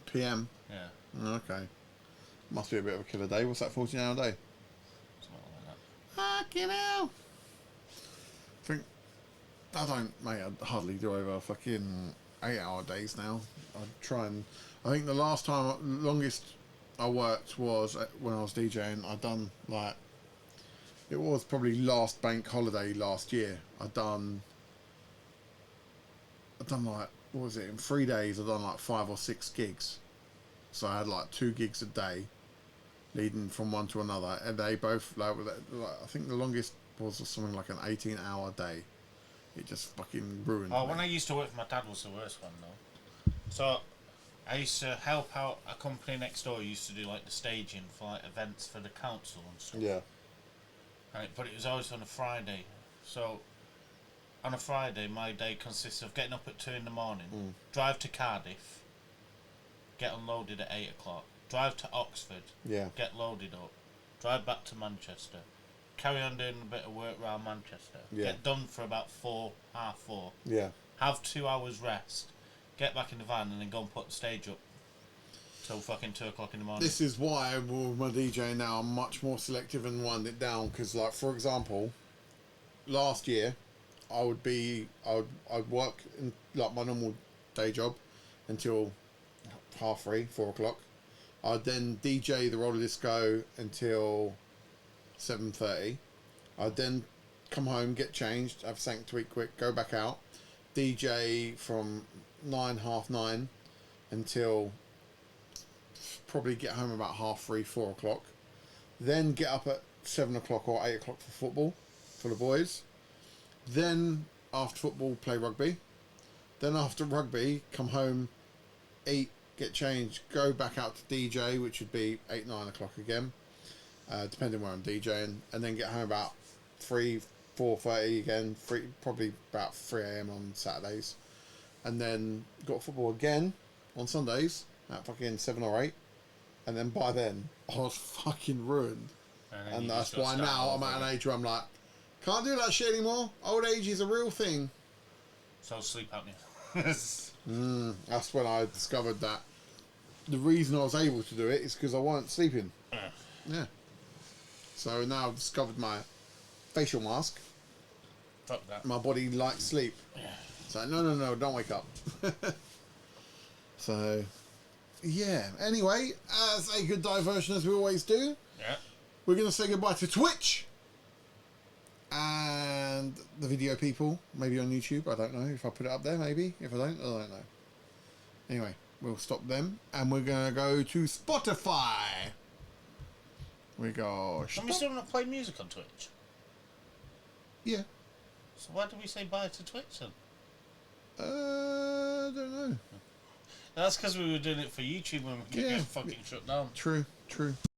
PM? Yeah. Okay. Must be a bit of a killer day. What's that, 14-hour day? Something like that. Fucking hell. I hardly do over fucking 8-hour days now. I think the longest I worked was when I was DJing. It It was probably last bank holiday last year. I done like, what was it? In 3 days, I done like 5 or 6 gigs. So I had like 2 gigs a day, leading from one to another, and they both like I think the longest was something like an 18-hour day. It just fucking ruined me. When I used to work for my dad was the worst one though. So I used to help out a company next door who used to do like the staging for like events for the council and stuff. Yeah. But it was always on a Friday. So on a Friday my day consists of getting up at 2 in the morning, drive to Cardiff, get unloaded at 8 o'clock, drive to Oxford, get loaded up, drive back to Manchester, carry on doing a bit of work around Manchester, get done for about 4, half 4, have 2 hours rest, get back in the van and then go and put the stage up till fucking 2 o'clock in the morning. This is why with my DJ now I'm much more selective and wind it down, because like for example, last year I'd work in like my normal day job until 3:30, 4 o'clock. I'd then DJ the roller disco until 7:30. I'd then come home, get changed, have something to eat quick, go back out, DJ from 9, half 9 until probably get home about 3:30, 4 o'clock. Then get up at 7 o'clock or 8 o'clock for football for the boys. Then after football play rugby. Then after rugby come home, eat, get changed, go back out to DJ, which would be 8, 9 o'clock again, depending where I'm DJing, and then get home about 3, 4:30 again, probably about 3 a.m. on Saturdays, and then got football again on Sundays at fucking 7 or 8, and then by then I was fucking ruined, and that's why now I'm at an age where I'm like, can't do that shit anymore. Old age is a real thing. So sleep apnea. That's when I discovered that the reason I was able to do it is because I weren't sleeping. Yeah. So now I've discovered my facial mask. Fuck that. My body likes sleep. Yeah. So no, don't wake up. So, yeah. Anyway, as a good diversion as we always do, we're going to say goodbye to Twitch and the video people, maybe on YouTube. I don't know if I put it up there, maybe. If I don't know. Anyway, we'll stop them and we're going to go to Spotify. We go. Can we still not play music on Twitch? Yeah. So why do we say bye to Twitch then? I don't know. That's because we were doing it for YouTube when we could get fucking shut down. True.